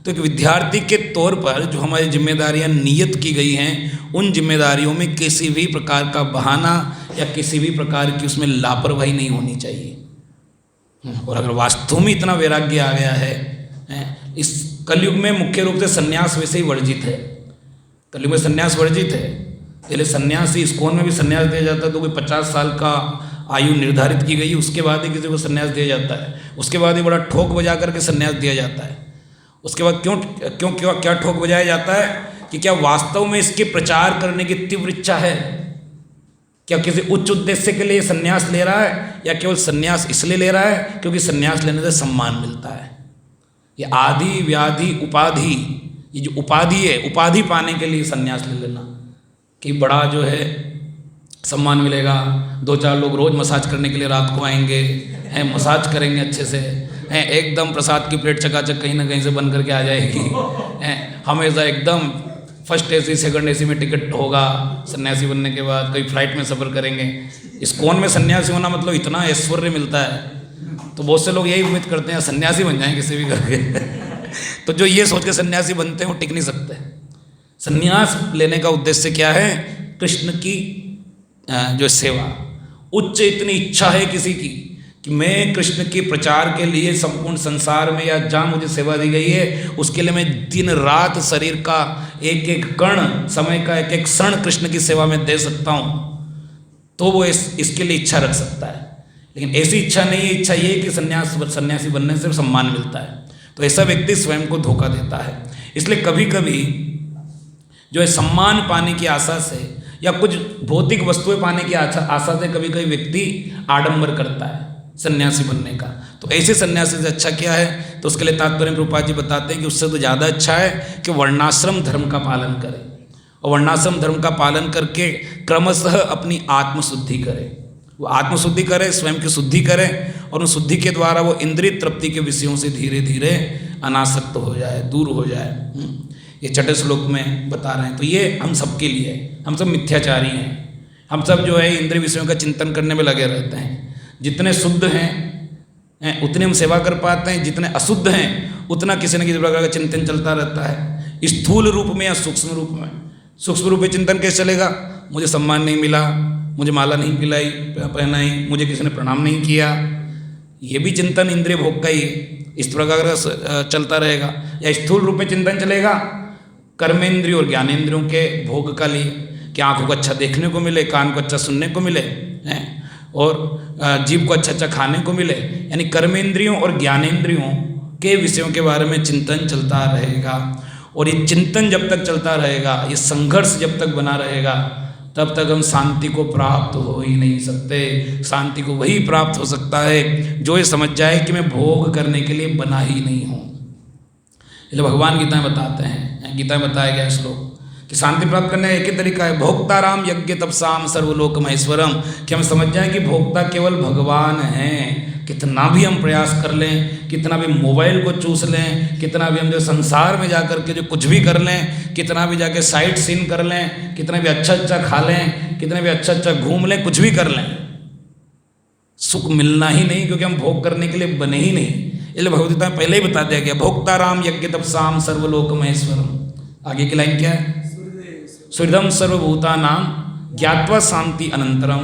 [SPEAKER 4] तो एक विद्यार्थी के तौर पर जो हमारी जिम्मेदारियां नियत की गई हैं, उन जिम्मेदारियों में किसी भी प्रकार का बहाना या किसी भी प्रकार की उसमें लापरवाही नहीं होनी चाहिए। और अगर वास्तव में इतना वैराग्य आ गया है, इस कलयुग में मुख्य रूप से सन्यास वैसे ही वर्जित है। कलयुग में सन्यास वर्जित है। पहले सन्यासी, इस्कॉन में भी सन्यास दिया जाता है तो कोई 50 साल का आयु निर्धारित की गई, उसके बाद ही किसी को सन्यास दिया जाता है। उसके बाद ही बड़ा ठोक बजा करके सन्यास दिया जाता है। उसके बाद क्या ठोक बजाया जाता है कि क्या वास्तव में इसके प्रचार करने की तीव्र इच्छा है, क्या किसी उच्च उद्देश्य के लिए सन्यास ले रहा है, या केवल सन्यास इसलिए ले रहा है क्योंकि सन्यास लेने से सम्मान मिलता है। ये आदि व्याधि उपाधि, ये जो उपाधि है, उपाधि पाने के लिए सन्यास ले लेना कि बड़ा जो है सम्मान मिलेगा, 2-4 लोग रोज़ मसाज करने के लिए रात को आएंगे, हैं मसाज करेंगे अच्छे से, हैं एकदम प्रसाद की प्लेट चकाचक कहीं ना कहीं से बन करके आ जाएगी, हैं हमेशा एकदम फर्स्ट एसी सेकंड एसी में टिकट होगा सन्यासी बनने के बाद, कई फ्लाइट में सफ़र करेंगे। इस्कॉन में सन्यासी होना मतलब इतना ऐश्वर्य मिलता है, तो बहुत से लोग यही उम्मीद करते हैं सन्यासी बन जाएं किसी भी करके। तो जो ये सोच के सन्यासी बनते हैं वो टिक नहीं सकते। सन्यास लेने का उद्देश्य क्या है? कृष्ण की जो सेवा। उच्च इतनी इच्छा है किसी की कि मैं कृष्ण के प्रचार के लिए संपूर्ण संसार में या जहाँ मुझे सेवा दी गई है उसके लिए मैं दिन रात शरीर का एक एक कण, समय का एक एक क्षण कृष्ण की सेवा में दे सकता हूँ, तो वो इसके लिए इच्छा रख सकता है। लेकिन ऐसी इच्छा नहीं है, इच्छा ये है कि सन्यासी बनने से सम्मान मिलता है, तो ऐसा व्यक्ति स्वयं को धोखा देता है। इसलिए कभी कभी जो है सम्मान पाने की आशा से या कुछ भौतिक वस्तुएं पाने की आशा से कभी कभी व्यक्ति आडंबर करता है सन्यासी बनने का। तो ऐसे सन्यासी से अच्छा क्या है? तो उसके लिए तात्पर्य प्रभुपाद जी बताते हैं कि उससे तो ज़्यादा अच्छा है कि वर्णाश्रम धर्म का पालन करे, और वर्णाश्रम धर्म का पालन करके क्रमशः अपनी आत्मशुद्धि करे। वो आत्मशुद्धि करे, स्वयं की शुद्धि करे, और उस शुद्धि के द्वारा वो इंद्रिय तृप्ति के विषयों से धीरे धीरे अनासक्त हो जाए, दूर हो जाए। ये छठे श्लोक में बता रहे हैं। तो ये हम सब के लिए है, हम सब मिथ्याचारी हैं, हम सब जो है इंद्रिय विषयों का चिंतन करने में लगे रहते हैं। जितने शुद्ध हैं उतने हम सेवा कर पाते हैं, जितने अशुद्ध हैं उतना किसी न किसी प्रकार का चिंतन चलता रहता है, स्थूल रूप में या सूक्ष्म रूप में। सूक्ष्म रूप में चिंतन कैसे चलेगा? मुझे सम्मान नहीं मिला, मुझे माला नहीं पिलाई पहनाई, मुझे किसी ने प्रणाम नहीं किया, ये भी चिंतन इंद्रिय भोग का ही है, इस प्रकार का चलता रहेगा। या स्थूल रूप में चिंतन चलेगा कर्मेंद्रियों और ज्ञानेंद्रियों के भोग का लिए, कि आँखों को अच्छा देखने को मिले, कान को अच्छा सुनने को मिले, और जीभ को अच्छा अच्छा खाने को मिले। यानी कर्मेंद्रियों और ज्ञानेंद्रियों के विषयों के बारे में चिंतन चलता रहेगा। और ये चिंतन जब तक चलता रहेगा, ये संघर्ष जब तक बना रहेगा, तब तक हम शांति को प्राप्त हो ही नहीं सकते। शांति को वही प्राप्त हो सकता है जो ये समझ जाए कि मैं भोग करने के लिए बना ही नहीं हूँ। इसलिए भगवान गीता में बताते हैं, गीता में बताया गया श्लोक कि शांति प्राप्त करने का एक ही तरीका है, भोक्ताराम यज्ञ तपसाम सर्वलोक महेश्वरम, कि हम समझ जाएं कि भोक्ता केवल भगवान हैं। कितना भी हम प्रयास कर लें, कितना भी मोबाइल को चूस लें, कितना भी हम जो संसार में जाकर के जो कुछ भी कर लें, कितना भी जाके साइट सीन कर लें, कितना भी अच्छा अच्छा खा लें, कितना भी अच्छा अच्छा घूम लें, कुछ भी कर लें, सुख मिलना ही नहीं, क्योंकि हम भोग करने के लिए बने ही नहीं। इसलिए भगवद्गीता में पहले ही बता दिया गया, भोक्ताराम यज्ञ तपसाम सर्वलोक महेश्वरम। आगे की लाइन क्या है? सुहृदम सर्वभूतानां ज्ञात्वा शांति अनंतरम,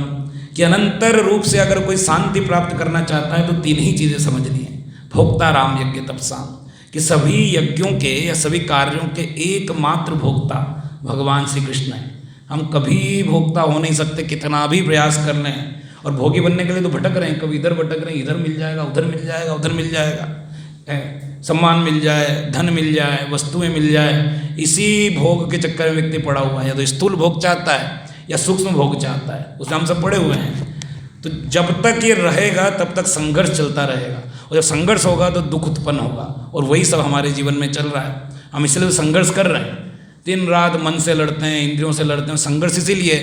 [SPEAKER 4] कि अनंतर रूप से अगर कोई शांति प्राप्त करना चाहता है तो तीन ही चीज़ें समझनी है। भोक्ताराम यज्ञ तपसाम, कि सभी यज्ञों के या सभी कार्यों के एकमात्र भोक्ता भगवान श्री कृष्ण है। हम कभी भोक्ता हो नहीं सकते, कितना भी प्रयास कर लें। और भोगी बनने के लिए तो भटक रहे हैं, कभी इधर भटक रहे हैं, इधर मिल जाएगा, उधर मिल जाएगा, उधर मिल जाएगा, सम्मान मिल जाए, धन मिल जाए, वस्तुएं मिल जाए, इसी भोग के चक्कर में व्यक्ति पड़ा हुआ है। या तो स्थूल भोग चाहता है या सूक्ष्म भोग चाहता है, उसमें हम सब पड़े हुए हैं। तो जब तक ये रहेगा तब तक संघर्ष चलता रहेगा, और जब संघर्ष होगा तो दुख उत्पन्न होगा, और वही सब हमारे जीवन में चल रहा है। हम इसलिए संघर्ष कर रहे हैं, दिन रात मन से लड़ते हैं, इंद्रियों से लड़ते हैं। संघर्ष इसीलिए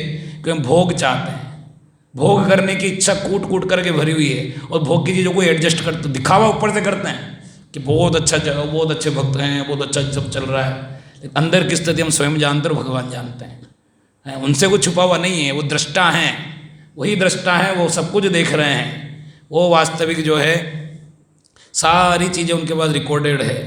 [SPEAKER 4] कि हम भोग चाहते हैं, भोग करने की इच्छा कूट कूट करके भरी हुई है, और भोग की चीज़ों को एडजस्ट करते, दिखावा ऊपर से करते हैं कि बहुत अच्छा जगह, बहुत अच्छे भक्त हैं, बहुत अच्छा सब चल रहा है। लेकिन अंदर की स्थिति हम स्वयं जानते हैं, भगवान जानते हैं। उनसे कुछ छुपा हुआ नहीं है, वो दृष्टा हैं, वही दृष्टा हैं, वो सब कुछ देख रहे हैं। वो वास्तविक जो है सारी चीज़ें उनके पास रिकॉर्डेड है।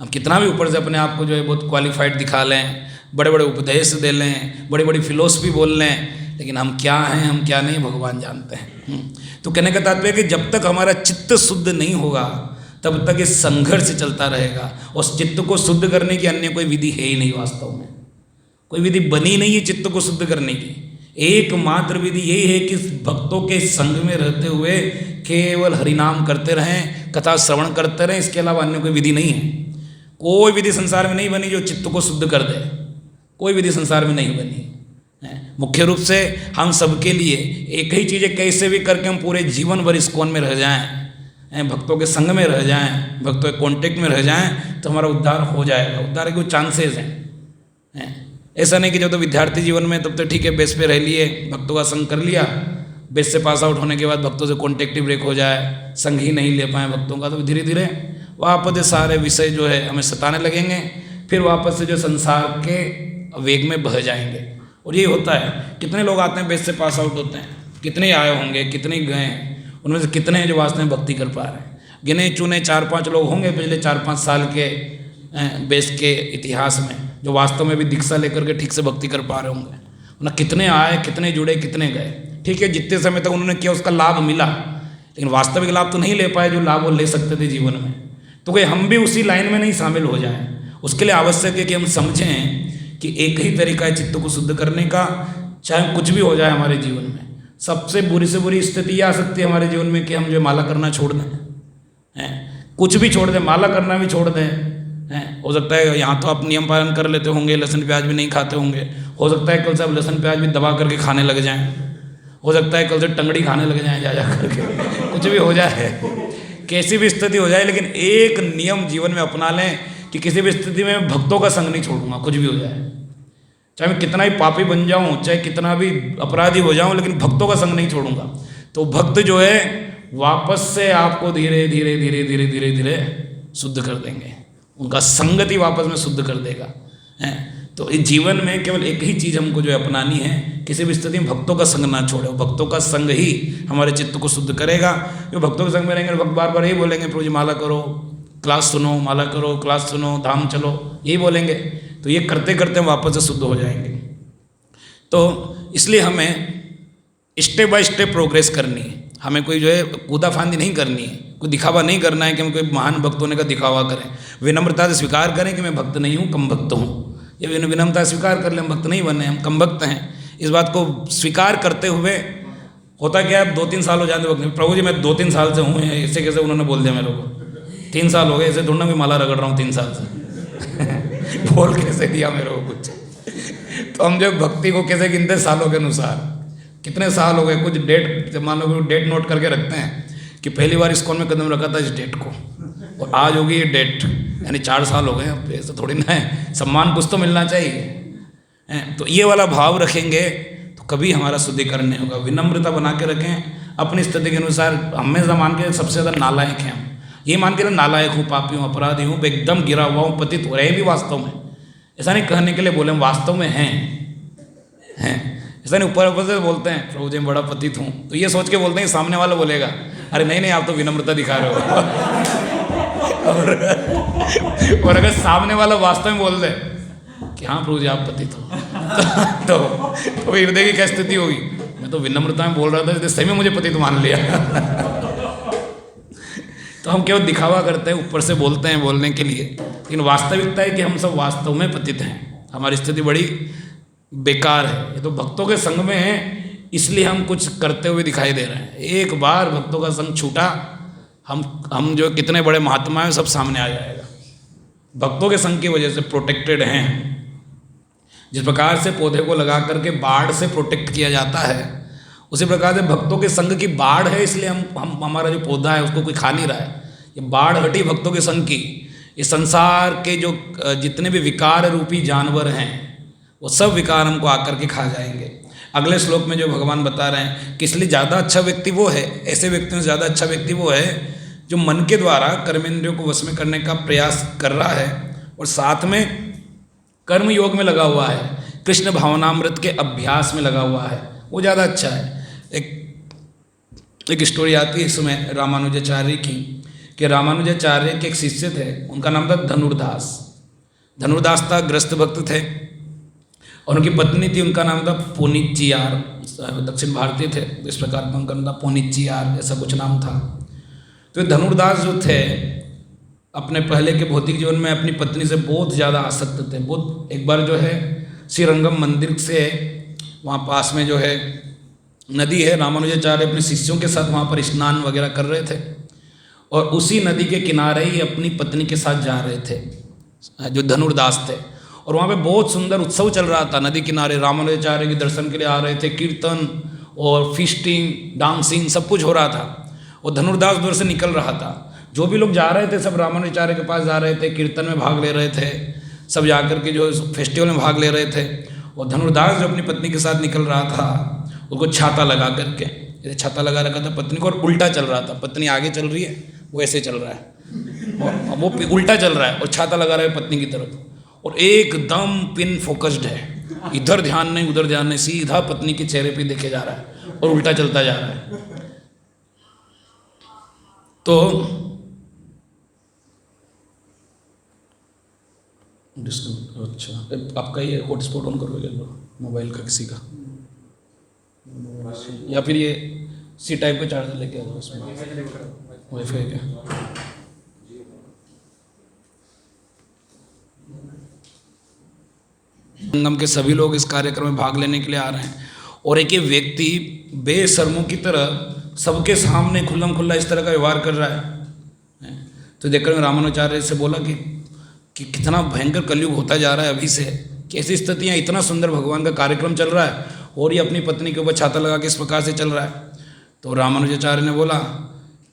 [SPEAKER 4] हम कितना भी ऊपर से अपने आप को जो है बहुत क्वालिफाइड दिखा लें, बड़े बड़े उपदेश दे लें, बड़ी बड़ी फिलोसफी बोल लें, लेकिन हम क्या हैं, हम क्या नहीं, भगवान जानते हैं। तो कहने का तात्पर्य कि जब तक हमारा चित्त शुद्ध नहीं होगा तब तक ये संघर्ष चलता रहेगा। और चित्त को शुद्ध करने की अन्य कोई विधि है ही नहीं, वास्तव में कोई विधि बनी नहीं है चित्त को शुद्ध करने की। एकमात्र विधि यही है कि भक्तों के संग में रहते हुए केवल हरिनाम करते रहें, कथा श्रवण करते रहें, इसके अलावा अन्य कोई विधि नहीं है। कोई विधि संसार में नहीं बनी जो चित्त को शुद्ध कर दे, कोई विधि संसार में नहीं बनी। मुख्य रूप से हम सबके लिए एक ही चीज़ है, कैसे भी करके हम पूरे जीवन भर इस्कॉन में रह जाएं, भक्तों के संग में रह जाएं, भक्तों के कांटेक्ट में रह जाएं, तो हमारा उद्धार हो जाएगा। उद्धार के कुछ चांसेस हैं। ऐसा नहीं कि जब तो विद्यार्थी जीवन में तब तो ठीक है, बेस पे रह लिए, भक्तों का संग कर लिया, बेस से पास आउट होने के बाद भक्तों से कॉन्टेक्ट ही ब्रेक हो जाए, संग ही नहीं ले पाए भक्तों का, तो धीरे धीरे वापस से सारे विषय जो है हमें सताने लगेंगे, फिर वापस से जो संसार के वेग में बह जाएंगे। और ये होता है, कितने लोग आते हैं बेस से पास आउट होते हैं, कितने आए होंगे, कितने गए हैं, उनमें से कितने हैं जो वास्तव में भक्ति कर पा रहे हैं। गिने चुने 4-5 लोग होंगे पिछले 4-5 साल के बेस के इतिहास में जो वास्तव में भी दीक्षा लेकर के ठीक से भक्ति कर पा रहे होंगे। ना कितने आए, कितने जुड़े, कितने गए। ठीक है, जितने समय तक उन्होंने किया उसका लाभ मिला, लेकिन वास्तविक लाभ तो नहीं ले पाए जो लाभ वो ले सकते थे जीवन में। तो कोई हम भी उसी लाइन में नहीं शामिल हो जाएं। उसके लिए आवश्यक है कि हम समझें कि एक ही तरीका है चित्त को शुद्ध करने का, चाहे कुछ भी हो जाए हमारे जीवन में। सबसे बुरी से बुरी स्थिति आ सकती है हमारे जीवन में कि हम जो माला करना छोड़ दें, कुछ भी छोड़ दें, माला करना भी छोड़ दें। हो सकता है यहाँ तो आप नियम पालन कर लेते होंगे, लहसुन प्याज भी नहीं खाते होंगे, हो सकता है कल से आप लहसुन प्याज भी दबा करके खाने लग जाएं, हो सकता है कल से टंगड़ी खाने लग जाएं जा करके, कुछ भी हो जाए, कैसी भी स्थिति हो जाए। लेकिन एक नियम जीवन में अपना लें कि किसी भी स्थिति में भक्तों का संग नहीं छोड़ूंगा, कुछ भी हो जाए, चाहे मैं कितना ही पापी बन जाऊं, चाहे कितना भी अपराधी हो जाऊं, लेकिन भक्तों का संग नहीं छोड़ूंगा। तो भक्त जो है वापस से आपको धीरे धीरे धीरे धीरे धीरे धीरे शुद्ध कर देंगे, उनका संगति वापस में शुद्ध कर देगा। तो इस जीवन में केवल एक ही चीज़ हमको जो है अपनानी है, किसी भी स्थिति में भक्तों का संग ना छोड़े। भक्तों का संग ही हमारे चित्त को शुद्ध करेगा। जो भक्तों के संग में रहेंगे, भक्त बार बार यही बोलेंगे प्रभु जी माला करो, क्लास सुनो, माला करो, क्लास सुनो, धाम चलो, यही बोलेंगे। तो ये करते करते हम वापस से शुद्ध हो जाएंगे। तो इसलिए हमें स्टेप बाय स्टेप प्रोग्रेस करनी है। हमें कोई जो है कूदाफांदी नहीं करनी है, कोई दिखावा नहीं करना है कि हम कोई महान भक्त होने का दिखावा करें। विनम्रता से स्वीकार करें कि मैं भक्त नहीं हूँ, कम भक्त हूँ। ये विनम्रता स्वीकार कर लें, हम भक्त नहीं बने, हम कम भक्त हैं। इस बात को स्वीकार करते हुए होता क्या है, 2-3 साल हो जाते वक्त, प्रभु जी मैं 2-3 साल से हूँ, ऐसे कैसे उन्होंने बोल दिया मेरे को, 3 साल हो गए, ऐसे थोड़ा ना भी माला रगड़ रहा हूँ 3 साल से बोल कैसे दिया मेरे को कुछ। तो हम जो भक्ति को कैसे गिनते सालों के अनुसार, कितने साल हो गए, कुछ डेट मान लो डेट नोट करके रखते हैं कि पहली बार इस्कॉन में कदम रखा था इस डेट को, और आज होगी ये डेट, यानी 4 साल हो गए। अब ऐसा थोड़ी ना है, सम्मान कुछ तो मिलना चाहिए। तो ये वाला भाव रखेंगे तो कभी हमारा शुद्धिकरण नहीं होगा। विनम्रता बना के रखें, अपनी स्थिति के अनुसार। हमेशा मान के सबसे ज़्यादा नालायक हैं हम, ये मान के नालायक हूँ, पापी हूँ, अपराधी हूँ, एकदम गिरा हुआ हूँ, पतित हो रहे भी वास्तव में। ऐसा नहीं कहने के लिए बोले, हम वास्तव में हैं। ऐसा नहीं ऊपर से बोलते हैं प्रभु जी मैं बड़ा पतित हूँ, तो ये सोच के बोलते हैं सामने वाला बोलेगा अरे नहीं नहीं आप तो विनम्रता दिखा रहे हो। और अगर सामने वाला वास्तव में बोल दे कि हाँ प्रभु जी आप पतित हो तो हृदय की क्या स्थिति होगी, मैं तो विनम्रता में बोल रहा था, सही में मुझे पतित मान लिया। तो हम केवल दिखावा करते हैं, ऊपर से बोलते हैं बोलने के लिए, लेकिन वास्तविकता है कि हम सब वास्तव में पतित हैं। हमारी स्थिति बड़ी बेकार है। ये तो भक्तों के संग में है, इसलिए हम कुछ करते हुए दिखाई दे रहे हैं। एक बार भक्तों का संग छूटा, हम जो कितने बड़े महात्मा हैं सब सामने आ जाएगा। भक्तों के संग की वजह से प्रोटेक्टेड हैं। जिस प्रकार से पौधे को लगा करके बाढ़ से प्रोटेक्ट किया जाता है, उसी प्रकार से भक्तों के संग की बाढ़ है, इसलिए हम हमारा जो पौधा है उसको कोई खा नहीं रहा है। ये बाढ़ हटी भक्तों के संग की। इस संसार के जो जितने भी विकार रूपी जानवर हैं वो सब विकार हमको आकर के खा जाएंगे। अगले श्लोक में जो भगवान बता रहे हैं कि इसलिए ज़्यादा अच्छा व्यक्ति वो है, ऐसे व्यक्तियों से ज़्यादा अच्छा व्यक्ति वो है जो मन के द्वारा कर्मेंद्रियों को वश में करने का प्रयास कर रहा है और साथ में कर्म योग में लगा हुआ है, कृष्ण भावनामृत के अभ्यास में लगा हुआ है, वो ज़्यादा अच्छा है। एक स्टोरी आती है इसमें रामानुजाचार्य की, कि रामानुजाचार्य के एक शिष्य थे, उनका नाम था धनुर्दास। धनुर्दास था, ग्रस्त भक्त थे, और उनकी पत्नी थी, उनका नाम था पोनिच्चियार, दक्षिण भारतीय थे, इस प्रकार का उनका नाम था पोनिच्चियार, ऐसा कुछ नाम था। तो धनुर्दास जो थे अपने पहले के भौतिक जीवन में अपनी पत्नी से बहुत ज़्यादा आसक्त थे। बहुत एक बार जो है श्रीरंगम मंदिर से वहाँ पास में जो है नदी है, रामानुजाचार्य अपने शिष्यों के साथ वहाँ पर स्नान वगैरह कर रहे थे, और उसी नदी के किनारे ही अपनी पत्नी के साथ जा रहे थे जो धनुर्दास थे। और वहाँ पे बहुत सुंदर उत्सव चल रहा था नदी किनारे, रामानुजाचार्य के दर्शन के लिए आ रहे थे, कीर्तन और फीस्टिंग, डांसिंग सब कुछ हो रहा था। और धनुर्दास दूर से निकल रहा था, जो भी लोग जा रहे थे सब रामानुजाचार्य के पास जा रहे थे, कीर्तन में भाग ले रहे थे, सब जाकर के जो फेस्टिवल में भाग ले रहे थे। और धनुर्दास जो अपनी पत्नी के साथ निकल रहा था, उसको छाता लगा करके, जैसे छाता लगा रखा था पत्नी को, और उल्टा चल रहा था। पत्नी आगे चल रही है, वो ऐसे चल रहा है, और वो उल्टा चल रहा है और छाता लगा रहा है पत्नी की तरफ, और एकदम पिन फोकस्ड है, इधर ध्यान नहीं उधर ध्यान नहीं, सीधा पत्नी के चेहरे पे देखे जा रहा है और उल्टा चलता जा रहा है। तो अच्छा, आपका ये हॉटस्पॉट ऑन करोगे मोबाइल का किसी का, या फिर ये सी टाइप का चार्जर लेके आ जाओ उसमें वाईफाई का। संगम के सभी लोग इस कार्यक्रम में भाग लेने के लिए आ रहे हैं और एक ये व्यक्ति बेशर्मों की तरह सबके सामने खुल्लम खुल्ला इस तरह का व्यवहार कर रहा है। तो देखकर मैं रामानुजाचार्य से बोला कि कितना भयंकर कलयुग होता जा रहा है अभी से, कि ऐसी स्थितियाँ, इतना सुंदर भगवान का कार्यक्रम चल रहा है और ये अपनी पत्नी के ऊपर छाता लगा के इस प्रकार से चल रहा है। तो रामानुजाचार्य ने बोला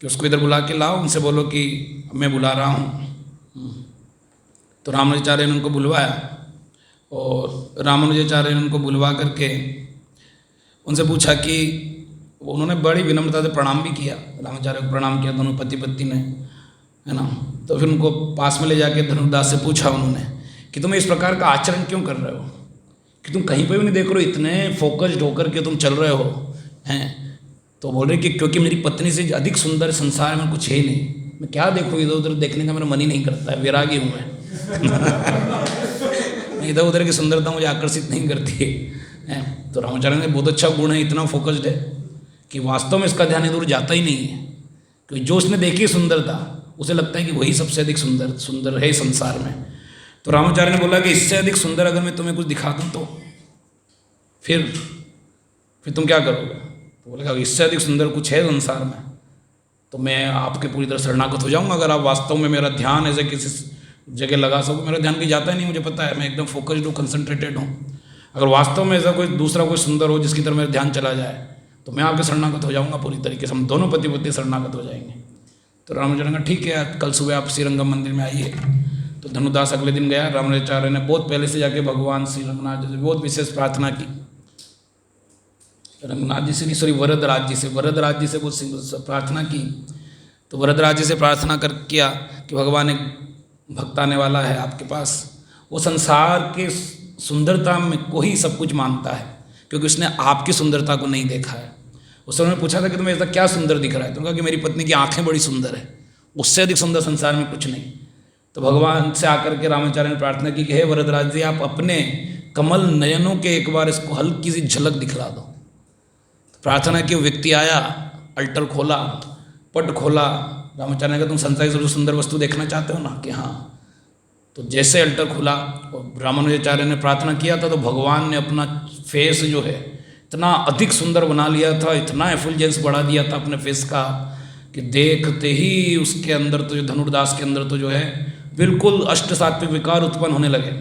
[SPEAKER 4] कि उसको इधर बुला के लाओ, उनसे बोलो कि मैं बुला रहा हूँ। तो रामानुजाचार्य ने उनको बुलवाया और रामानुजाचार्य ने उनको बुलवा करके उनसे पूछा कि उन्होंने बड़ी विनम्रता से प्रणाम भी किया, रामाचार्य को प्रणाम किया दोनों पति पत्नी ने, है ना। तो फिर उनको पास में ले जाके धनुर्दास से पूछा उन्होंने कि तुम इस प्रकार का आचरण क्यों कर रहे हो, कि तुम कहीं पर भी नहीं देख रहे हो, इतने फोकस्ड होकर के तुम चल रहे हो हैं। तो बोल रहे कि क्योंकि मेरी पत्नी से अधिक सुंदर संसार में कुछ है नहीं, मैं क्या देखूँ, इधर उधर देखने का मेरा मन ही नहीं करता है, वैरागी हूँ मैं। इधर उधर की सुंदरता मुझे आकर्षित नहीं करती है। तो रामाचार्य ने बहुत अच्छा गुण है, इतना फोकस्ड है कि वास्तव में इसका ध्यान इधर उधर जाता ही नहीं है, क्योंकि जो उसने देखी सुंदरता उसे लगता है कि वही सबसे अधिक सुंदर है संसार में। तो रामाचार्य ने बोला कि इससे अधिक सुंदर अगर मैं तुम्हें कुछ दिखा दूँ तो फिर तुम क्या करोगे। तो बोलेगा इससे अधिक सुंदर कुछ है संसार में तो मैं आपके पूरी तरह शरणागत हो जाऊँगा, अगर आप वास्तव में मेरा ध्यान ऐसे किसी जगह लगा सको। मेरा ध्यान कहीं जाता ही नहीं, मुझे पता है, मैं एकदम फोकस्ड हूँ, कंसंट्रेटेड हूँ। अगर वास्तव में ऐसा कोई दूसरा कोई सुंदर हो जिसकी तरफ मेरा ध्यान चला जाए तो मैं आपके शरणागत हो जाऊँगा पूरी तरीके से, हम दोनों पति पत्नी शरणागत हो जाएंगे। तो रामाचार्य ने कहा ठीक है, कल सुबह आप श्रीरंगम मंदिर में आइए। तो धनुदास अगले दिन गया। रामाचार्य ने बहुत पहले से जाके भगवान श्री रंगनाथ जी से बहुत विशेष प्रार्थना की, रंगनाथ जी से नहीं, सॉरी वरदराज जी से बहुत प्रार्थना की। तो वरदराज जी से प्रार्थना किया कि भगवान एक भक्त आने वाला है आपके पास, वो संसार के सुंदरता में को ही सब कुछ मानता है क्योंकि उसने आपकी सुंदरता को नहीं देखा है। उस समय पूछा था कि तुम्हें ऐसा क्या सुंदर दिख रहा है, तो कहा कि मेरी पत्नी की आंखें बड़ी सुंदर है, उससे अधिक सुंदर संसार में कुछ नहीं। तो भगवान से आकर के रामाचार्य ने प्रार्थना की कि हे वरदराज जी, आप अपने कमल नयनों के एक बार इसको हल्की सी झलक दिखला दो। तो प्रार्थना की, व्यक्ति आया, अल्टर खोला, पट खोला। रामाचार्य ने कहा तुम संसार की सबसे सुंदर वस्तु देखना चाहते हो ना, कि हाँ। तो जैसे अल्टर खुला और रामानुजाचार्य ने प्रार्थना किया था तो भगवान ने अपना फेस जो है इतना अधिक सुंदर बना लिया था, इतना एफुलजेंस बढ़ा दिया था अपने फेस का कि देखते ही उसके अंदर तो जो धनुर्दास के अंदर तो जो है बिल्कुल अष्ट सात्विक विकार उत्पन्न होने लगे।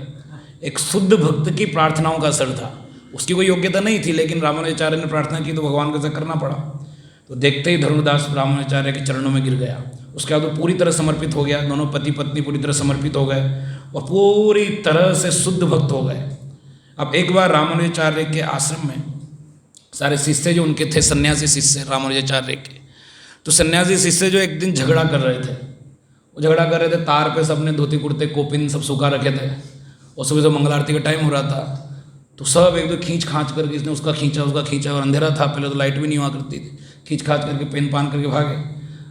[SPEAKER 4] एक शुद्ध भक्त की प्रार्थनाओं का असर था, उसकी कोई योग्यता नहीं थी, लेकिन रामानुजाचार्य ने प्रार्थना की तो भगवान को ऐसा करना पड़ा। तो देखते ही धनुर्दास रामानुजाचार्य के चरणों में गिर गया। उसके बाद वो पूरी तरह समर्पित हो गया, दोनों पति पत्नी पूरी तरह समर्पित हो गए और पूरी तरह से शुद्ध भक्त हो गए। अब एक बार रामानुजाचार्य के आश्रम में सारे शिष्य जो उनके थे, सन्यासी शिष्य रामानुजाचार्य के, तो सन्यासी शिष्य जो एक दिन झगड़ा कर रहे थे, वो झगड़ा कर रहे थे, तार पे सबने धोती कुर्ते कोपिन सब सुखा रखे थे और सुबह से मंगल आरती का टाइम हो रहा था। तो सब एक दो खींच खाँच करके इसने उसका खींचा और अंधेरा था, पहले तो लाइट भी नहीं हुआ करती थी, खींच खाँच करके पेन पान करके भागे।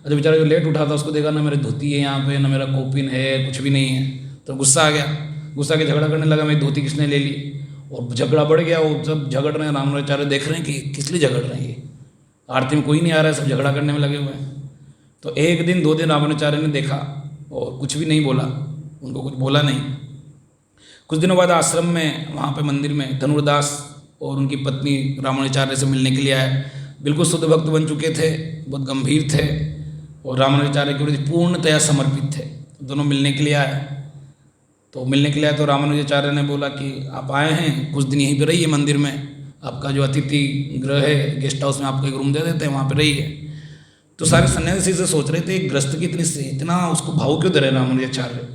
[SPEAKER 4] अरे बेचारा जो लेट उठा था उसको देखा ना मेरी धोती है यहाँ पे, ना मेरा कोपिन है, कुछ भी नहीं है। तो गुस्सा आ गया, गुस्सा के झगड़ा करने लगा, मेरी धोती किसने ले ली, और झगड़ा बढ़ गया। वो सब झगड़ रहे हैं, रामानुजाचार्य देख रहे हैं कि किस लिए झगड़ रहे हैं, ये आरती में कोई नहीं आ रहा है, सब झगड़ा करने में लगे हुए हैं। तो एक दिन दो दिन रामानुजाचार्य ने देखा और कुछ भी नहीं बोला, उनको कुछ बोला नहीं। कुछ दिनों बाद आश्रम में वहाँ पे मंदिर में धनुर्दास और उनकी पत्नी रामानुजाचार्य से मिलने के लिए आए। बिल्कुल शुद्ध भक्त बन चुके थे, बहुत गंभीर थे और रामानुजाचार्य के प्रति पूर्णतया समर्पित थे। दोनों मिलने के लिए आए। तो मिलने के लिए आए तो रामानुजाचार्य ने बोला कि आप आए हैं, कुछ दिन यहीं पे रहिए मंदिर में, आपका जो अतिथि गृह है गेस्ट हाउस में आपको एक रूम दे देते हैं, वहाँ पे रहिए। तो सारे सन्यासी से सोच रहे थे ग्रस्त की इतना उसको भाव क्यों दे रहे हैं रामानुजाचार्य।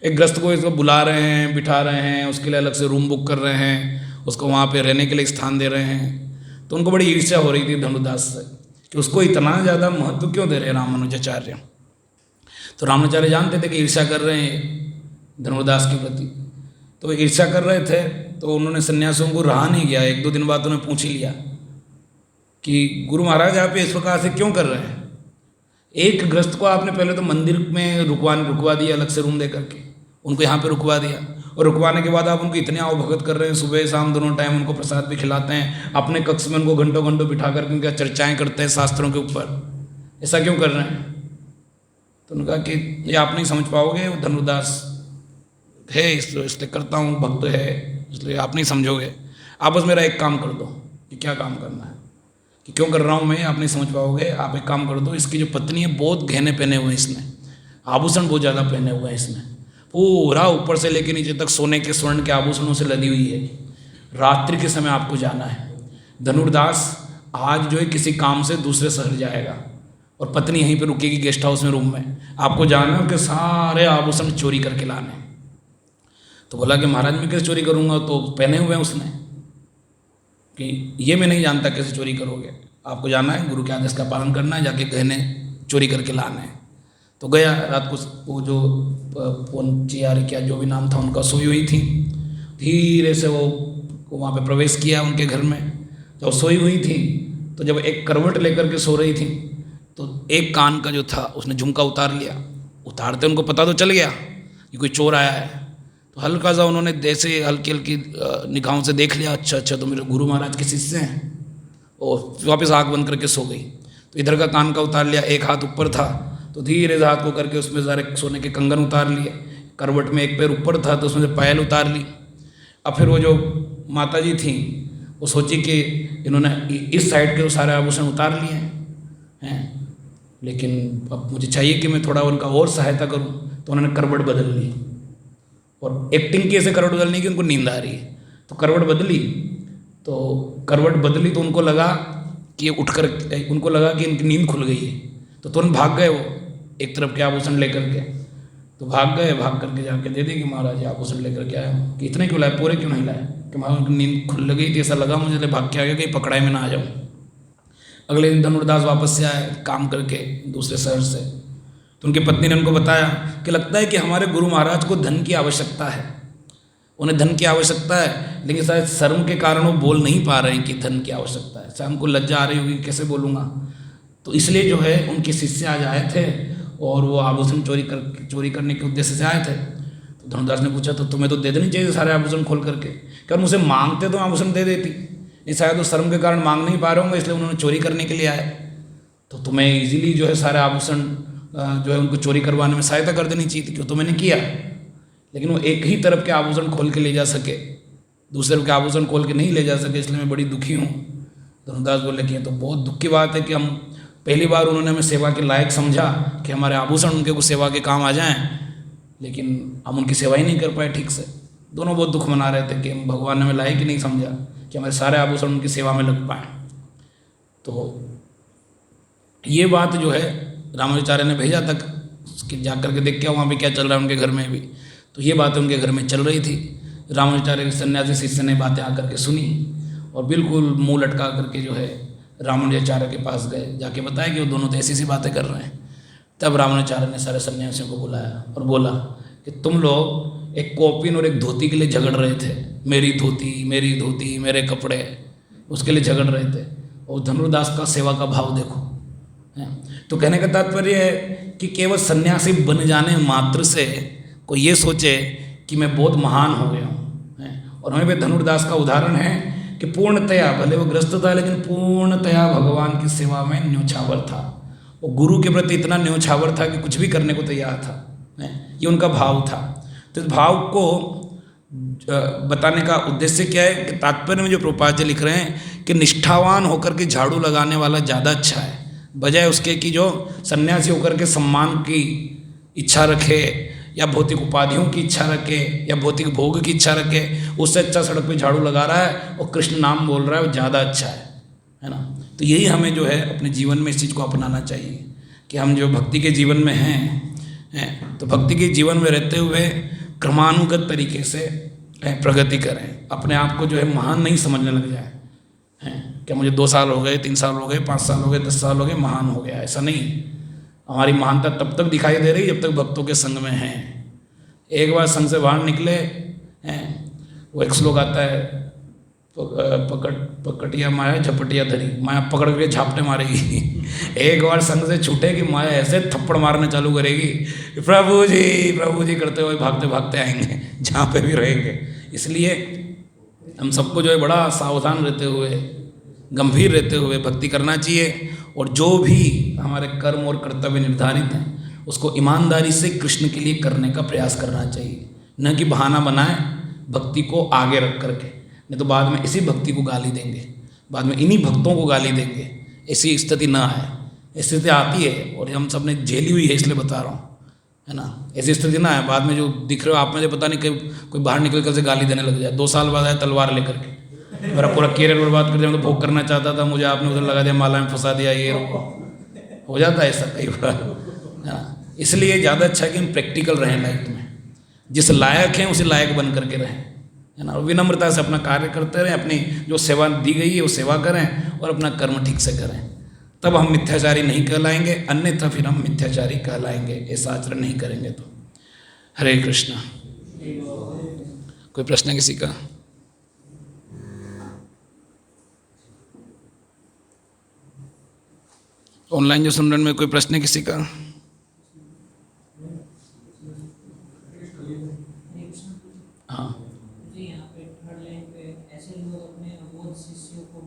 [SPEAKER 4] एक ग्रस्त को इसको बुला रहे हैं, बिठा रहे हैं, उसके लिए अलग से रूम बुक कर रहे हैं, उसको वहाँ पे रहने के लिए स्थान दे रहे हैं। तो उनको बड़ी ईर्ष्या हो रही थी धनुर्दास से कि उसको इतना ज़्यादा महत्व क्यों दे रहे हैं रामानुजाचार्य। तो रामानुजाचार्य जानते थे कि ईर्ष्या कर रहे हैं धनुर्दास के प्रति, तो ईर्ष्या कर रहे थे। तो उन्होंने सन्यासियों को रहा नहीं गया, एक दो दिन बाद उन्हें पूछ ही लिया कि गुरु महाराज आप इस प्रकार से क्यों कर रहे हैं। एक ग्रस्त को आपने पहले तो मंदिर में रुकवा दिया, अलग से रूम दे करके उनको यहाँ पे रुकवा दिया, और रुकवाने के बाद आप उनको इतने आओ भगत कर रहे हैं, सुबह शाम दोनों टाइम उनको प्रसाद भी खिलाते हैं, अपने कक्ष में उनको घंटों घंटों बिठा करके उनका चर्चाएँ करते हैं शास्त्रों के ऊपर, ऐसा क्यों कर रहे हैं? तो उन्होंने कहा कि ये आप नहीं समझ पाओगे, वो धनुर्दास है इसलिए करता हूँ, भक्त है इसलिए आप नहीं समझोगे। आप बस मेरा एक काम कर दो। कि क्या काम करना है? कि क्यों कर रहा हूँ मैं, आप नहीं समझ पाओगे। आप एक काम कर दो, इसकी जो पत्नी है बहुत गहने पहने हुए हैं, इसने आभूषण बहुत ज़्यादा पहने हुए हैं, इसने पूरा ऊपर से लेके नीचे तक सोने के स्वर्ण के आभूषणों से लदी हुई है। रात्रि के समय आपको जाना है। धनुर्दास आज जो है किसी काम से दूसरे शहर जाएगा और पत्नी यहीं पे रुकेगी गेस्ट हाउस में, रूम में। आपको जाना है कि सारे आभूषण चोरी करके लाने। तो बोला कि महाराज मैं कैसे चोरी करूँगा, तो पहने हुए हैं उसने। कि ये मैं नहीं जानता कैसे चोरी करोगे, आपको जाना है, गुरु के आदेश का पालन करना है, जाके गहने चोरी करके लाने हैं। तो गया। रात को वो जो पोंचियारी क्या जो भी नाम था उनका, सोई हुई थी। धीरे से वो वहाँ पे प्रवेश किया उनके घर में। जब सोई हुई थी तो जब एक करवट लेकर के सो रही थी तो एक कान का जो था उसने झुमका उतार लिया। उतारते उनको पता तो चल गया कि कोई चोर आया है। तो हल्का सा उन्होंने जैसे हल्की हल्की निगाहों से देख लिया, अच्छा तो मेरे गुरु महाराज के शिष्य हैं, और वापस आँख बंद करके सो गई। तो इधर का कान का उतार लिया, एक हाथ ऊपर था तो धीरे से हाथ को करके उसमें सारे सोने के कंगन उतार लिए। करवट में एक पैर ऊपर था तो उसमें से पायल उतार ली। अब फिर वो जो माता जी थी वो सोची कि इन्होंने इस साइड के सारे आभूषण उतार लिए हैं, लेकिन अब मुझे चाहिए कि मैं थोड़ा उनका और सहायता करूं। तो उन्होंने करवट बदल ली और एक्टिंग की ऐसे करवट बदलनी कि उनको नींद आ रही है। तो करवट बदली तो उनको लगा कि उनको लगा कि इनकी नींद खुल गई है। तो तुरंत भाग गए वो एक तरफ के आभूषण लेकर के। तो भाग करके जाके दे दें कि महाराज आभूषण लेकर के आया हूँ। कि इतने क्यों लाए, पूरे क्यों नहीं लाए? कि महाराज उनकी नींद खुल गई थी, ऐसा लगा मुझे, तो भाग के आ गया कहीं पकड़ाई में ना आ जाऊँ। अगले दिन धनुर्दास वापस से आए काम करके दूसरे शहर से। तो उनकी पत्नी ने उनको बताया कि लगता है कि हमारे गुरु महाराज को धन की आवश्यकता है, उन्हें धन की आवश्यकता है, लेकिन शायद शर्म के कारण वो बोल नहीं पा रहे हैं कि धन की आवश्यकता है। शायद हमको लज्जा आ रही होगी, कैसे बोलूँगा। तो इसलिए जो है उनके शिष्य आज आए थे और वो आभूषण चोरी करने के उद्देश्य से आए थे। तो धनुर्दास ने पूछा तो तुम्हें तो दे देनी चाहिए सारे आभूषण खोल करके। क्या मुझसे मांगते तो आभूषण दे देती, ये शायद वो शर्म के कारण मांग नहीं पा रहे होंगे, इसलिए उन्होंने चोरी करने के लिए आए। तो तुम्हें इजीली जो है सारे आभूषण जो है उनको चोरी करवाने में सहायता कर देनी चाहिए थी, क्यों तो मैंने किया। लेकिन वो एक ही तरफ के आभूषण खोल के ले जा सके, दूसरे के आभूषण खोल के नहीं ले जा सके, इसलिए मैं बड़ी दुखी हूँ। धनुर्दास बोले कि ये तो बहुत दुख की बात है कि हम पहली बार उन्होंने हमें सेवा के लायक समझा कि हमारे आभूषण उनके कुछ सेवा के काम आ जाएं, लेकिन हम उनकी सेवा ही नहीं कर पाए ठीक से। दोनों बहुत दुख मना रहे थे कि हम भगवान ने हमें लायक ही नहीं समझा कि हमारे सारे आभूषण उनकी सेवा में लग पाएँ। तो ये बात जो है रामानुजाचार्य ने भेजा तक कि जा करके देख के वहाँ पे क्या चल रहा है उनके घर में भी। तो ये बातें उनके घर में चल रही थी। रामानुजाचार्य के सन्यासी शिष्य ने बातें आकर के सुनी और बिल्कुल मुंह लटका करके जो है रामानुजाचार्य के पास गए, जाके बताया कि वो दोनों तो ऐसी सी बातें कर रहे हैं। तब रामानुजाचार्य ने सारे सन्यासियों को बुलाया और बोला कि तुम लोग एक कॉपिन और एक धोती के लिए झगड़ रहे थे, मेरी धोती मेरे कपड़े, उसके लिए झगड़ रहे थे। और धनुर्दास का सेवा का भाव देखो। तो कहने का तात्पर्य है कि केवल सन्यासी बन जाने मात्र से कोई ये सोचे कि मैं बहुत महान हो गया हूँ। और हमें भी धनुर्दास का उदाहरण है कि पूर्णतया, भले वो ग्रस्त था लेकिन पूर्णतया भगवान की सेवा में न्योछावर था। वो गुरु के प्रति इतना न्योछावर था कि कुछ भी करने को तैयार था। ये उनका भाव था। तो इस भाव को बताने का उद्देश्य क्या है कि तात्पर्य में जो प्रभुपाद जी लिख रहे हैं कि निष्ठावान होकर के झाड़ू लगाने वाला ज़्यादा अच्छा है, बजाय उसके कि जो सन्यासी होकर के सम्मान की इच्छा रखे या भौतिक उपाधियों की इच्छा रखे या भौतिक भोग की इच्छा रखे। उससे अच्छा सड़क पे झाड़ू लगा रहा है और कृष्ण नाम बोल रहा है, वो ज़्यादा अच्छा है ना। तो यही हमें जो है अपने जीवन में इस चीज़ को अपनाना चाहिए कि हम जो भक्ति के जीवन में हैं तो भक्ति के जीवन में रहते हुए क्रमानुगत तरीके से प्रगति करें, अपने आप को जो है महान नहीं समझने लग जाए। क्या मुझे 2 साल हो गए, 3 साल हो गए, 5 साल हो गए, 10 साल हो गए, महान हो गया, ऐसा नहीं। हमारी महानता तब तक दिखाई दे रही जब तक भक्तों के संग में हैं। एक बार संग से बाहर निकले हैं, वो एक श्लोक आता है पकटिया माया झपटिया धरी, माया पकड़ के झापटे मारेगी। एक बार संग से छूटे कि माया ऐसे थप्पड़ मारने चालू करेगी, प्रभु जी करते हुए भागते भागते आएंगे जहाँ पे भी रहेंगे। इसलिए हम सबको जो है बड़ा सावधान रहते हुए, गंभीर रहते हुए भक्ति करना चाहिए। और जो भी हमारे कर्म और कर्तव्य निर्धारित हैं उसको ईमानदारी से कृष्ण के लिए करने का प्रयास करना चाहिए, न कि बहाना बनाए भक्ति को आगे रख करके, नहीं तो बाद में इसी भक्ति को गाली देंगे, बाद में इन्हीं भक्तों को गाली देंगे। ऐसी स्थिति ना आए। स्थिति आती है और हम सब ने झेली हुई है, इसलिए बता रहा हूँ, है ना। ऐसी स्थिति ना आए बाद में जो दिख रहे हो आप, मुझे पता नहीं कोई बाहर निकल कर से गाली देने लग जाए। 2 साल बाद आया तलवार लेकर के, मेरा पूरा कैरियर बर्बाद कर दिया, मैं तो भोग करना चाहता था, मुझे आपने उधर लगा दिया, माला में फंसा दिया, ये हो जाता है ऐसा कई बार, है ना। इसलिए ज़्यादा अच्छा है कि हम प्रैक्टिकल रहें लाइफ में, जिस लायक हैं उसी लायक बन करके रहें, है ना। और विनम्रता से अपना कार्य करते रहें, अपनी जो सेवा दी गई है वो सेवा करें और अपना कर्म ठीक से करें, तब हम मिथ्याचारी नहीं कहलाएंगे। अन्यथा फिर हम मिथ्याचारी कहलाएंगे, ऐसा आचरण नहीं करेंगे तो। हरे कृष्णा। कोई प्रश्न है किसी का? ऑनलाइन जो सुन रहे में कोई प्रश्न है किसी का? हाँ,
[SPEAKER 3] यहाँ पे थर्ड लाइन पे ऐसे लोग अपने अबोध शिष्यों को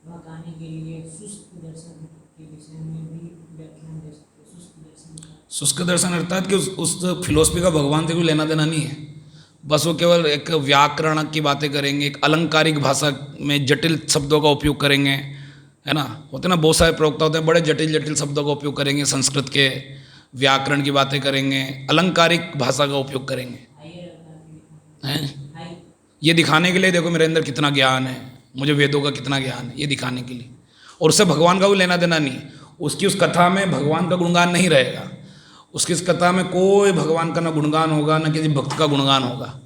[SPEAKER 3] भगाने के लिए शुष्क दर्शन के विषय में भी व्याख्यान दे सकते हैं। शुष्क दर्शन,
[SPEAKER 4] शुष्क दर्शन अर्थात कि उस फिलोसफी का भगवान से कोई लेना देना नहीं है, बस वो केवल एक व्याकरण की बातें करेंगे, एक अलंकारिक भाषा में जटिल शब्दों का उपयोग करेंगे, है ना। होते ना बहुत सारे प्रवक्ता होते हैं, बड़े जटिल जटिल शब्दों का उपयोग करेंगे, संस्कृत के व्याकरण की बातें करेंगे, अलंकारिक भाषा का उपयोग करेंगे, हैं। ये दिखाने के लिए देखो मेरे अंदर कितना ज्ञान है, मुझे वेदों का कितना ज्ञान है, ये दिखाने के लिए। और उससे भगवान का कोई लेना देना नहीं। उसकी उस कथा में भगवान का गुणगान नहीं रहेगा, उसकी इस कथा में कोई भगवान का ना गुणगान होगा, ना किसी भक्त का गुणगान होगा,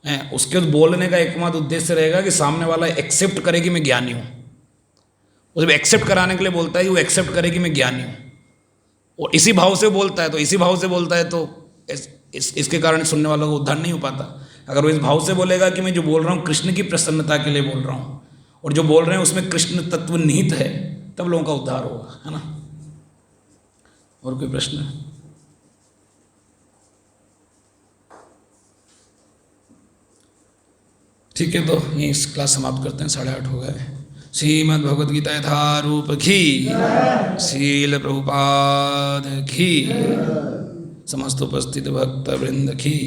[SPEAKER 4] हैं। उसके बोलने का एकमात्र उद्देश्य रहेगा कि सामने वाला एक्सेप्ट करे कि मैं ज्ञानी हूँ। उसे एक्सेप्ट कराने के लिए बोलता है कि वो एक्सेप्ट करे कि मैं ज्ञानी हूँ, और इसी भाव से बोलता है, तो इसी भाव से बोलता है, तो इसके कारण सुनने वालों को उद्धार नहीं हो पाता। अगर वो इस भाव से बोलेगा कि मैं जो बोल रहा हूँ कृष्ण की प्रसन्नता के लिए बोल रहा हूँ, और जो बोल रहे हैं उसमें कृष्ण तत्व निहित है, तब लोगों का उद्धार होगा, है ना। और कोई प्रश्न? ठीक है, तो यहीं इस क्लास समाप्त करते हैं, 8:30 हो गए। श्रीमद् भगवद गीता यथारूप की, शील प्रभुपाद की, समस्त उपस्थित भक्त वृंद की।